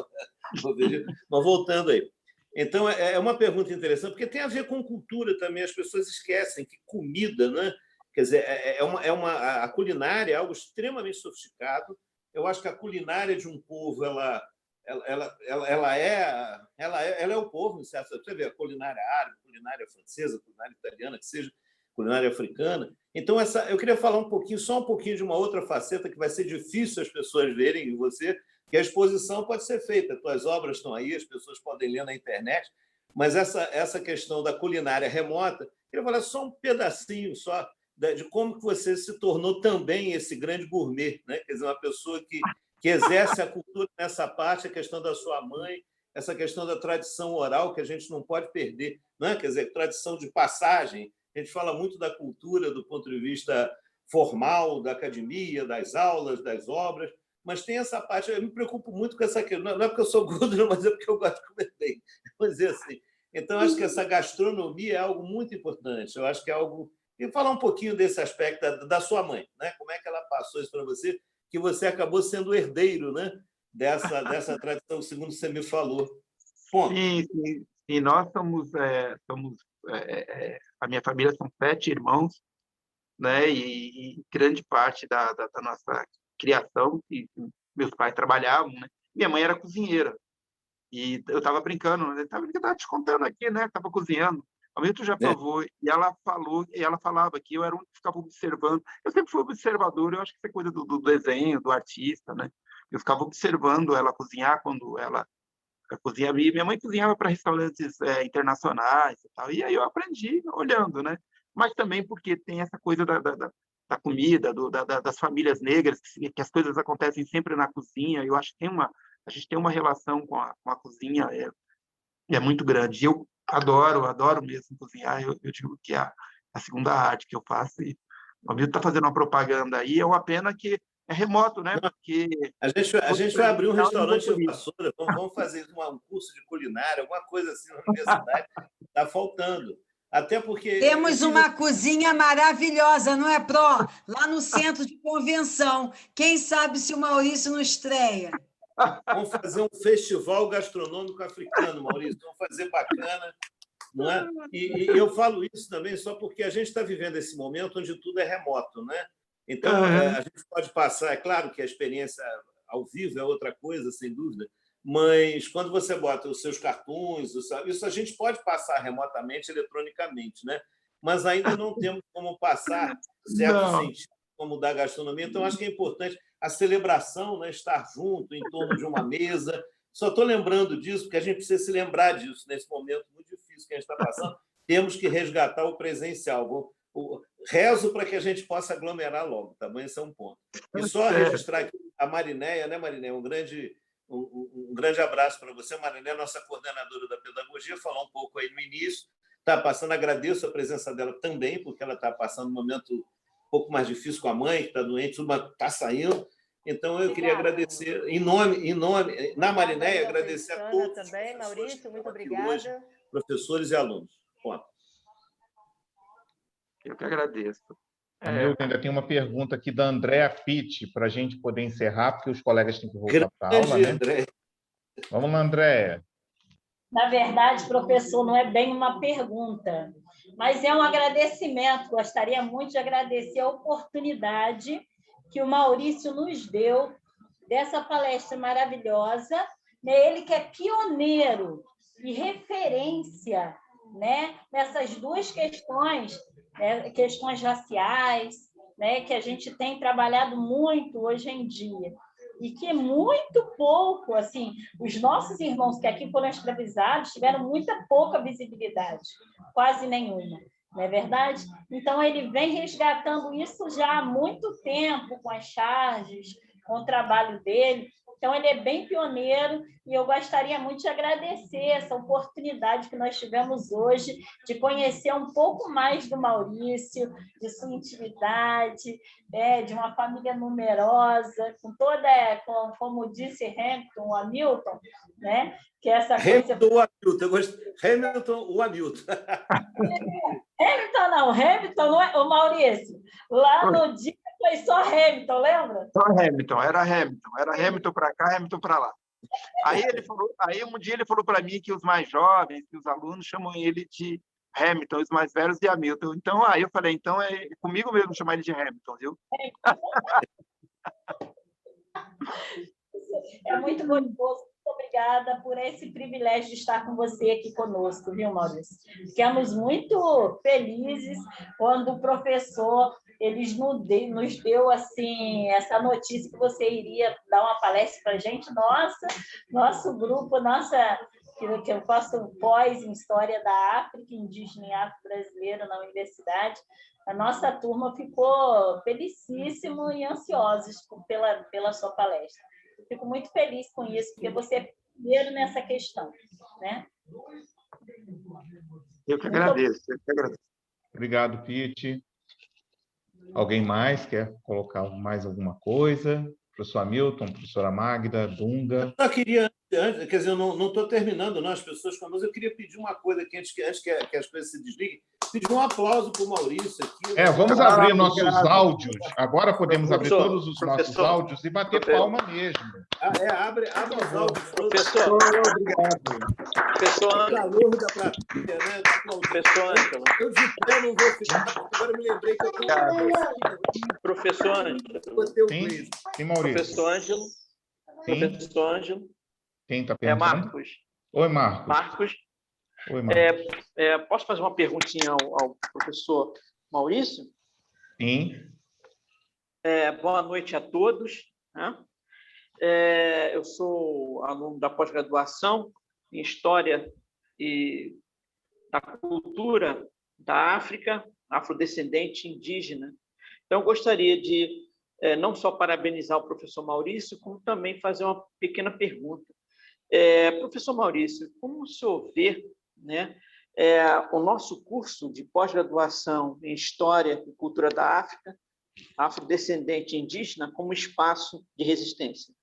Mas voltando aí. Então, é uma pergunta interessante, porque tem a ver com cultura também, as pessoas esquecem que comida, né? Quer dizer, a culinária é algo extremamente sofisticado. Eu acho que a culinária de um povo ela é o povo, certo? Você vê a culinária árabe, culinária francesa, culinária italiana, que seja culinária africana. Então, eu queria falar só um pouquinho de uma outra faceta que vai ser difícil as pessoas verem em você, que a exposição pode ser feita. As tuas obras estão aí, as pessoas podem ler na internet, mas essa questão da culinária remota, eu queria falar só um pedacinho só de como que você se tornou também esse grande gourmet, né? Quer dizer, uma pessoa que exerce a cultura nessa parte, a questão da sua mãe, essa questão da tradição oral, que a gente não pode perder, né? Quer dizer, tradição de passagem. A gente fala muito da cultura do ponto de vista formal, da academia, das aulas, das obras, mas tem essa parte, eu me preocupo muito com essa questão, não é porque eu sou gordo, não, mas é porque eu gosto de comer bem, vamos dizer assim. Então, acho que essa gastronomia é algo muito importante, eu acho que é algo... E falar um pouquinho desse aspecto da sua mãe, né? Como é que ela passou isso para você, que você acabou sendo herdeiro, né? dessa tradição, segundo você me falou. Ponto. Sim. Nós somos a minha família são 7 irmãos, né? E grande parte da nossa criação, e meus pais trabalhavam, né? Minha mãe era cozinheira. E eu estava brincando, né? Estava te contando aqui, né? Estava cozinhando. A Milton já provou, e ela falava que eu era o único que ficava observando. Eu sempre fui observador, eu acho que isso é coisa do desenho, do artista, né? Eu ficava observando ela cozinhar quando ela a cozinha. E minha mãe cozinhava para restaurantes internacionais e tal. E aí eu aprendi olhando, né? Mas também porque tem essa coisa da comida, das famílias negras, que as coisas acontecem sempre na cozinha. Eu acho que a gente tem uma relação com a cozinha é muito grande. E eu adoro mesmo cozinhar. Eu digo que é a segunda arte que eu faço. E o Hamilton está fazendo uma propaganda aí. É uma pena que é remoto, né? Porque a gente vai abrir um restaurante em Vassoura, vamos fazer um curso de culinária, alguma coisa assim na universidade. Está faltando. Até porque... Temos uma cozinha maravilhosa, não é, Pró? Lá no centro de convenção. Quem sabe se o Maurício não estreia? Vamos fazer um festival gastronômico africano, Maurício. Vamos fazer bacana, não é? E eu falo isso também só porque a gente está vivendo esse momento onde tudo é remoto, né? Então, a gente pode passar... É claro que a experiência ao vivo é outra coisa, sem dúvida, mas quando você bota os seus cartoons, isso a gente pode passar remotamente, eletronicamente, né? Mas ainda não temos como passar certo sentido, como da gastronomia. Então, acho que é importante a celebração, né? Estar junto, em torno de uma mesa. Só estou lembrando disso, porque a gente precisa se lembrar disso nesse momento muito difícil que a gente está passando. Temos que resgatar o presencial. Rezo para que a gente possa aglomerar logo, tá bom? Esse é um ponto. E só registrar aqui a Marinéia, né, Marinéia? Um grande abraço para você. A Marinéia, nossa coordenadora da pedagogia, falou um pouco aí no início. Está passando, agradeço a presença dela também, porque ela está passando um momento um pouco mais difícil com a mãe, que está doente, mas está saindo. Então, eu queria agradecer, em nome na Marinéia, agradecer a todos também, Maurício, muito obrigada. Hoje, professores e alunos. Ponto. Eu que agradeço. Hamilton, ainda tem uma pergunta aqui da Andréa Pitti, para a gente poder encerrar, porque os colegas têm que voltar para a aula, né? André. Vamos lá, Andréa. Na verdade, professor, não é bem uma pergunta, mas é um agradecimento. Gostaria muito de agradecer a oportunidade que o Maurício nos deu dessa palestra maravilhosa, né? Ele que é pioneiro e referência, né? Nessas duas questões, né? Questões raciais, né? Que a gente tem trabalhado muito hoje em dia. E que muito pouco, assim, os nossos irmãos que aqui foram escravizados tiveram muita pouca visibilidade, quase nenhuma, não é verdade? Então, ele vem resgatando isso já há muito tempo, com as charges, com o trabalho dele. Então, ele é bem pioneiro e eu gostaria muito de agradecer essa oportunidade que nós tivemos hoje de conhecer um pouco mais do Maurício, de sua intimidade, de uma família numerosa, com toda, como disse Hamilton, o Hamilton, né? Que essa coisa... Hamilton, o Hamilton. Hamilton não é o Maurício. Lá no dia foi só Hamilton, lembra? Só Hamilton, era Hamilton para cá, Hamilton para lá. Aí um dia ele falou para mim que os mais jovens, que os alunos chamam ele de Hamilton, os mais velhos de Hamilton. Então, aí eu falei, então é comigo mesmo chamar ele de Hamilton, viu? É muito gostoso. Muito obrigada por esse privilégio de estar com você aqui conosco, viu, Maurício? Ficamos muito felizes quando o professor nos deu assim, essa notícia que você iria dar uma palestra para a gente. Nosso grupo, que eu faço pós em História da África, Indígena e Afro-Brasileira na universidade, a nossa turma ficou felicíssimo e ansiosos pela sua palestra. Fico muito feliz com isso, porque você é primeiro nessa questão, né? Eu que agradeço. Obrigado, Pitti. Alguém mais quer colocar mais alguma coisa? Professor Hamilton, professora Magda, Dunga. Eu queria, quer dizer, eu não estou terminando, não, as pessoas conosco. Eu queria pedir uma coisa aqui, antes que as coisas se desliguem, pedir um aplauso para o Maurício aqui. Vamos abrir nossos áudios. Agora podemos abrir todos os nossos áudios e bater palma mesmo. Abre os áudios. Professor, obrigado. Professor Ângelo. Professor Ângelo. Eu de pé não vou ficar, agora eu me lembrei que eu tenho... Professor Ângelo. Sim, Maurício. Professor Ângelo. Sim. Professor Ângelo. Quem está perguntando? Marcos. Oi, Marcos. Marcos. Oi, Marcos. Posso fazer uma perguntinha ao professor Maurício? Sim. Boa noite a todos. Né? eu sou aluno da pós-graduação em História e da Cultura da África, afrodescendente indígena. Então, eu gostaria de não só parabenizar o professor Maurício, como também fazer uma pequena pergunta. Professor Maurício, como o senhor vê, né, o nosso curso de pós-graduação em História e Cultura da África, afrodescendente indígena, como espaço de resistência?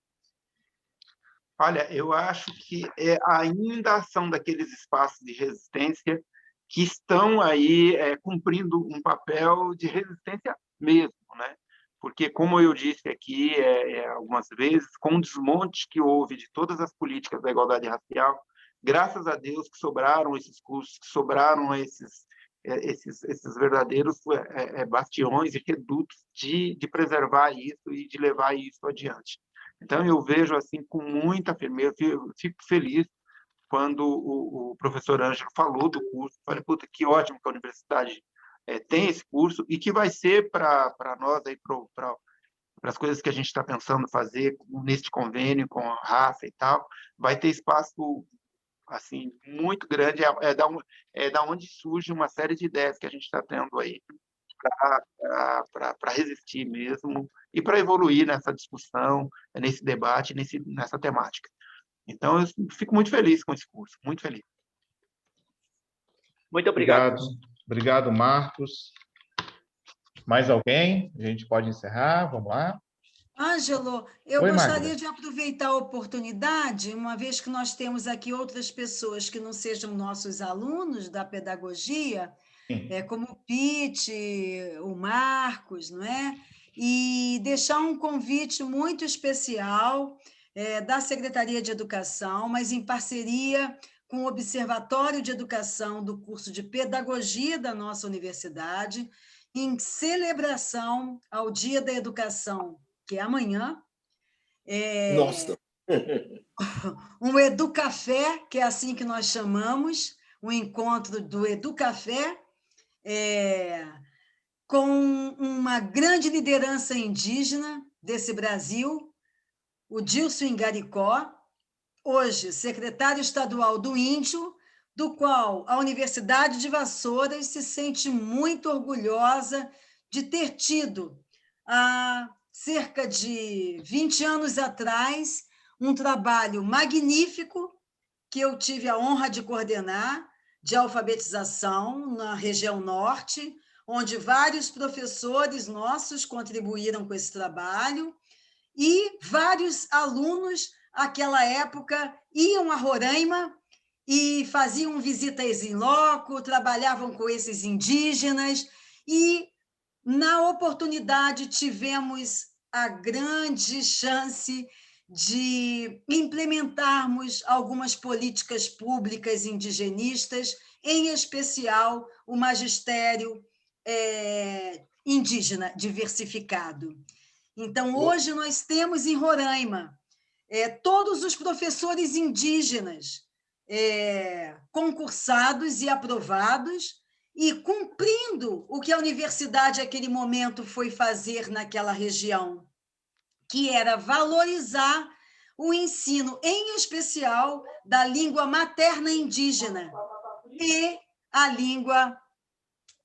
Olha, eu acho que ainda são daqueles espaços de resistência que estão aí cumprindo um papel de resistência mesmo, né? Porque, como eu disse aqui algumas vezes, com o desmonte que houve de todas as políticas da igualdade racial, graças a Deus que sobraram esses cursos, que sobraram esses verdadeiros bastiões e redutos de preservar isso e de levar isso adiante. Então, eu vejo assim com muita firmeza, fico feliz quando o professor Ângelo falou do curso. Falei, puta, que ótimo que a universidade tem esse curso e que vai ser para nós, para as coisas que a gente está pensando fazer neste convênio com a raça e tal, vai ter espaço assim muito grande, da onde surge uma série de ideias que a gente está tendo aí para resistir mesmo e para evoluir nessa discussão, nesse debate, nessa temática. Então, eu fico muito feliz com esse curso, muito feliz. Muito obrigado. Obrigado, Marcos. Mais alguém? A gente pode encerrar, vamos lá. Ângelo, eu Oi, gostaria Magda. de aproveitar a oportunidade, uma vez que nós temos aqui outras pessoas que não sejam nossos alunos da pedagogia, como o Pete, o Marcos, não é? E deixar um convite muito especial da Secretaria de Educação, mas em parceria com o Observatório de Educação do curso de Pedagogia da nossa universidade, em celebração ao Dia da Educação, que é amanhã. Nossa! Um Educafé, que é assim que nós chamamos, um encontro do Educafé, com uma grande liderança indígena desse Brasil, o Dilson Ingaricó, hoje secretário estadual do Índio, do qual a Universidade de Vassouras se sente muito orgulhosa de ter tido, há cerca de 20 anos atrás, um trabalho magnífico que eu tive a honra de coordenar, de alfabetização na região norte, onde vários professores nossos contribuíram com esse trabalho, e vários alunos, naquela época, iam a Roraima e faziam visitas in loco, trabalhavam com esses indígenas, e, na oportunidade, tivemos a grande chance de implementarmos algumas políticas públicas indigenistas, em especial o magistério indígena diversificado. Então, hoje nós temos em Roraima todos os professores indígenas concursados e aprovados e cumprindo o que a universidade, naquele momento, foi fazer naquela região, que era valorizar o ensino, em especial, da língua materna indígena e a língua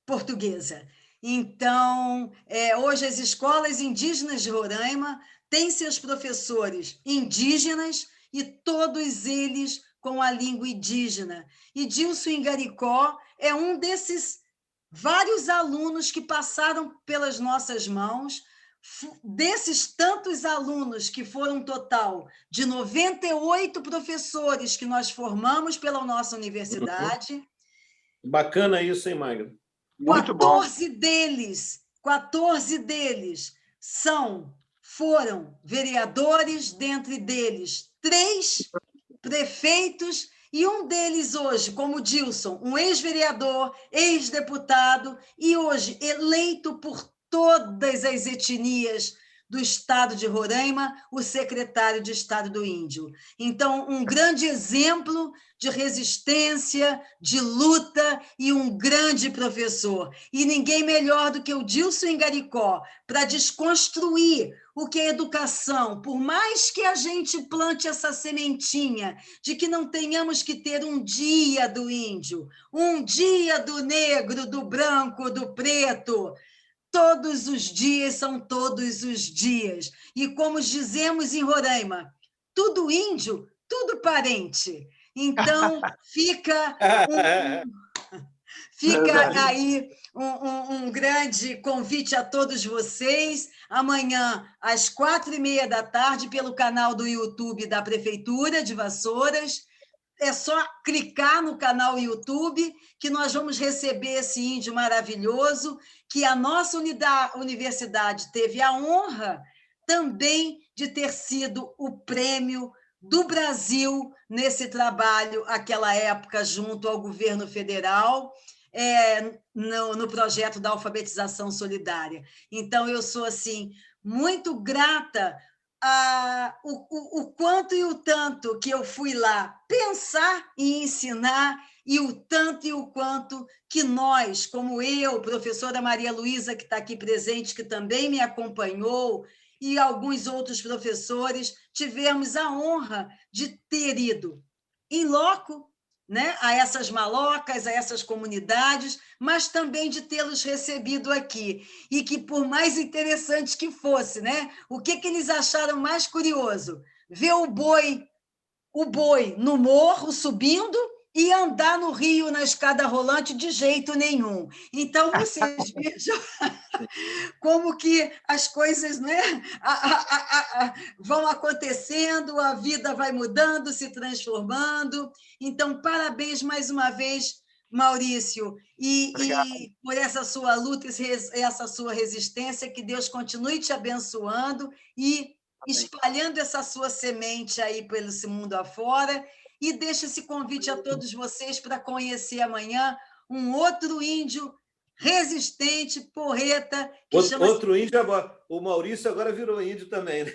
portuguesa. Então, hoje as escolas indígenas de Roraima têm seus professores indígenas e todos eles com a língua indígena. E Dilson Ingaricó é um desses vários alunos que passaram pelas nossas mãos. Desses tantos alunos, que foram um total de 98 professores que nós formamos pela nossa universidade. Bacana isso, hein, Magda? Muito bom. 14 deles foram vereadores, dentre deles 3 prefeitos, e um deles hoje, como Dilson, um ex-vereador, ex-deputado, e hoje eleito por todas as etnias do Estado de Roraima, o secretário de Estado do Índio. Então, um grande exemplo de resistência, de luta e um grande professor. E ninguém melhor do que o Dilson Ingaricó para desconstruir o que é educação. Por mais que a gente plante essa sementinha de que não tenhamos que ter um dia do índio, um dia do negro, do branco, do preto, todos os dias são todos os dias. E como dizemos em Roraima, tudo índio, tudo parente. Então, fica aí um grande convite a todos vocês. Amanhã, às 4h30 pelo canal do YouTube da Prefeitura de Vassouras. É só clicar no canal YouTube que nós vamos receber esse índio maravilhoso, que a nossa universidade teve a honra também de ter sido o prêmio do Brasil nesse trabalho, aquela época, junto ao governo federal, no projeto da alfabetização solidária. Então, eu sou assim muito grata o quanto e o tanto que eu fui lá pensar e ensinar, e o tanto e o quanto que nós, como eu, professora Maria Luísa, que está aqui presente, que também me acompanhou, e alguns outros professores, tivemos a honra de ter ido em loco, né, a essas malocas, a essas comunidades, mas também de tê-los recebido aqui. E que, por mais interessante que fosse, né, o que eles acharam mais curioso? Ver o boi no morro subindo e andar no rio na escada rolante de jeito nenhum. Então, vocês vejam como que as coisas, né, vão acontecendo, a vida vai mudando, se transformando. Então, parabéns mais uma vez, Maurício, e por essa sua luta, essa sua resistência, que Deus continue te abençoando e espalhando essa sua semente aí pelo esse mundo afora. E deixo esse convite a todos vocês para conhecer amanhã um outro índio resistente, porreta. Outro índio agora. O Maurício agora virou índio também, né?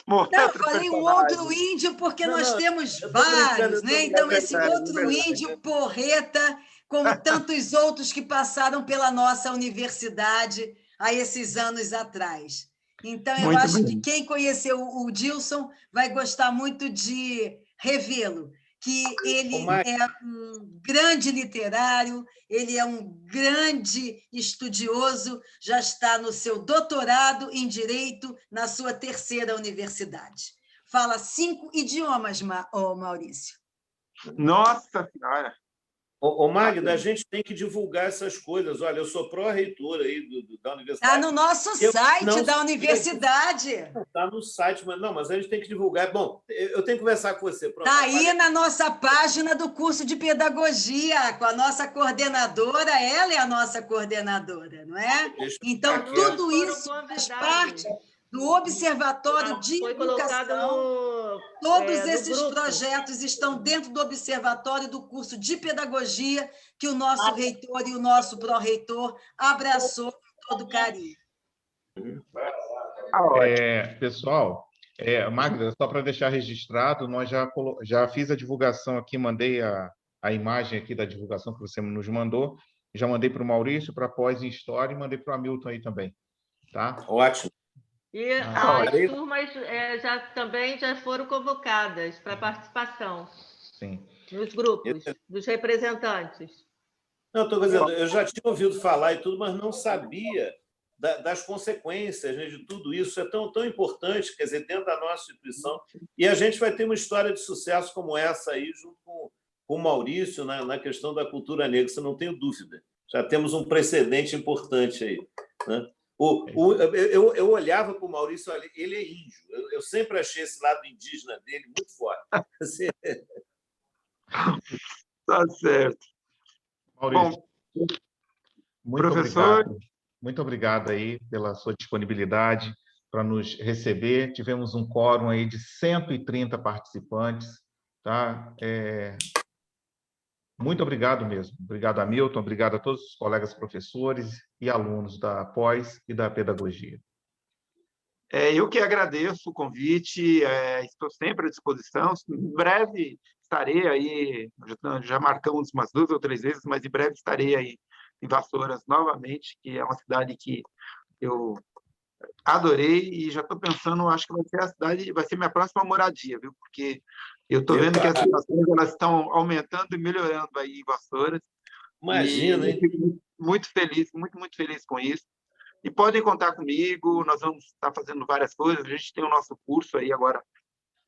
Não, eu falei um outro índio, porque nós temos vários, né? Então, esse outro índio porreta, como tantos outros que passaram pela nossa universidade há esses anos atrás. Então, eu acho que quem conheceu o Dilson vai gostar muito de revê-lo, que ele é um grande literário, ele é um grande estudioso, já está no seu doutorado em Direito, na sua 3ª universidade. Fala 5 idiomas, Maurício. Nossa Senhora! Magda, a gente tem que divulgar essas coisas. Olha, eu sou pró-reitor aí da universidade. Está no nosso site da universidade. Está no site, mas a gente tem que divulgar. Bom, eu tenho que conversar com você. Está aí na nossa página do curso de pedagogia, com a nossa coordenadora, ela é a nossa coordenadora, não é? Então, tudo isso faz parte do Observatório de Educação. Todos esses projetos estão dentro do Observatório do curso de Pedagogia, que o nosso reitor e o nosso pró-reitor abraçou com todo carinho. Pessoal, Magda, só para deixar registrado, nós já fiz a divulgação aqui, mandei a imagem aqui da divulgação que você nos mandou, já mandei para o Maurício, para Pós em História, e mandei para o Hamilton aí também. Tá? Ótimo. E as turmas também já foram convocadas para participação. Sim. Nos grupos, dos representantes. Não, estou dizendo, eu já tinha ouvido falar e tudo, mas não sabia das consequências, né, de tudo isso. É tão importante, quer dizer, dentro da nossa instituição. E a gente vai ter uma história de sucesso como essa aí, junto com o Maurício, na questão da cultura negra, isso eu não tenho dúvida. Já temos um precedente importante aí, né? Eu olhava para o Maurício, olha, ele é índio. Eu sempre achei esse lado indígena dele muito forte. Tá certo. Maurício, bom, professor, muito obrigado aí pela sua disponibilidade para nos receber. Tivemos um quórum aí de 130 participantes, tá? Muito obrigado mesmo. Obrigado, Hamilton. Obrigado a todos os colegas professores e alunos da pós e da pedagogia. Eu que agradeço o convite, estou sempre à disposição. Em breve estarei aí, já marcamos umas 2 ou 3 vezes, mas em breve estarei aí em Vassouras novamente, que é uma cidade que eu adorei e já estou pensando, acho que vai ser minha próxima moradia, viu? Porque eu estou vendo que as situações elas estão aumentando e melhorando aí em Vassouras. Imagina, e hein? eu fico muito feliz, muito feliz com isso. E podem contar comigo, nós vamos estar fazendo várias coisas. A gente tem o nosso curso aí agora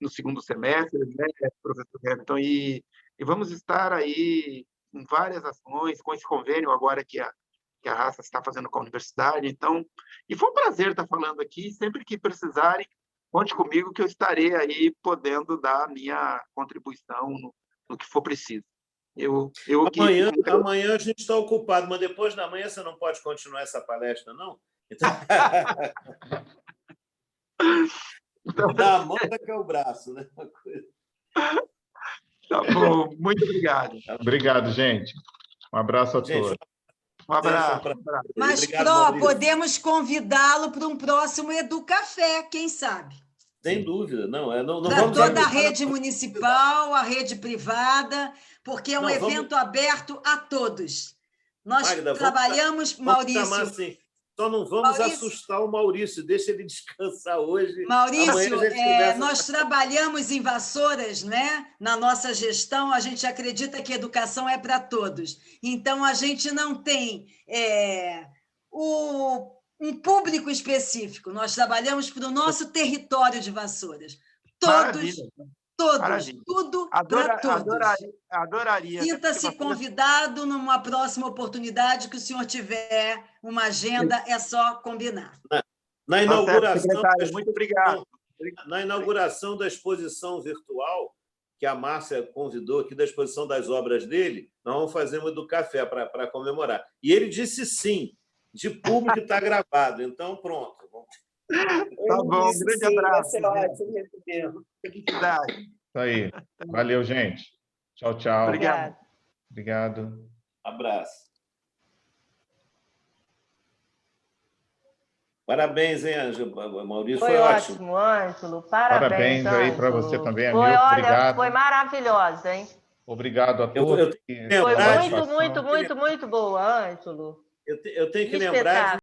no 2º semestre, né, professor Hamilton, e vamos estar aí em várias ações, com esse convênio agora que a Raça está fazendo com a universidade. Então, e foi um prazer estar falando aqui. Sempre que precisarem, conte comigo que eu estarei aí podendo dar a minha contribuição no que for preciso. Amanhã a gente está ocupado, mas depois da manhã você não pode continuar essa palestra, não? Então, dá a mão que é o braço, né? Tá bom, muito obrigado. Obrigado, gente. Um abraço a todos. Um abraço. Mas, Pro, podemos convidá-lo para um próximo Educafé, quem sabe? Sem dúvida, não para toda a rede municipal, a rede privada, porque é um evento aberto a todos. Nós Magda, trabalhamos, Maurício... Vamos chamar assim, só não vamos assustar o Maurício, deixa ele descansar hoje. Maurício, nós trabalhamos em Vassouras, né? Na nossa gestão, a gente acredita que educação é para todos. Então, a gente não tem um público específico. Nós trabalhamos para o nosso território de Vassouras. Todos, Maravilha. Tudo para todos. Adoraria. Sinta-se convidado numa próxima oportunidade que o senhor tiver uma agenda, é só combinar. Na inauguração, muito obrigado. Na inauguração da exposição virtual, que a Márcia convidou aqui, da exposição das obras dele, nós vamos fazer um Educafé para comemorar. E ele disse sim, de público está gravado. Então, pronto. Tá bom, um grande abraço. Vai ser ótimo recebê-lo. Felicidade. Isso aí. Valeu, gente. Tchau, tchau. Obrigado. Abraço. Parabéns, hein, Ângelo? Maurício, foi ótimo. Ângelo. Parabéns aí para você também, Hamilton. Obrigado. Foi maravilhosa, hein? Obrigado a todos. Foi muito boa, Ângelo. Eu tenho que lembrar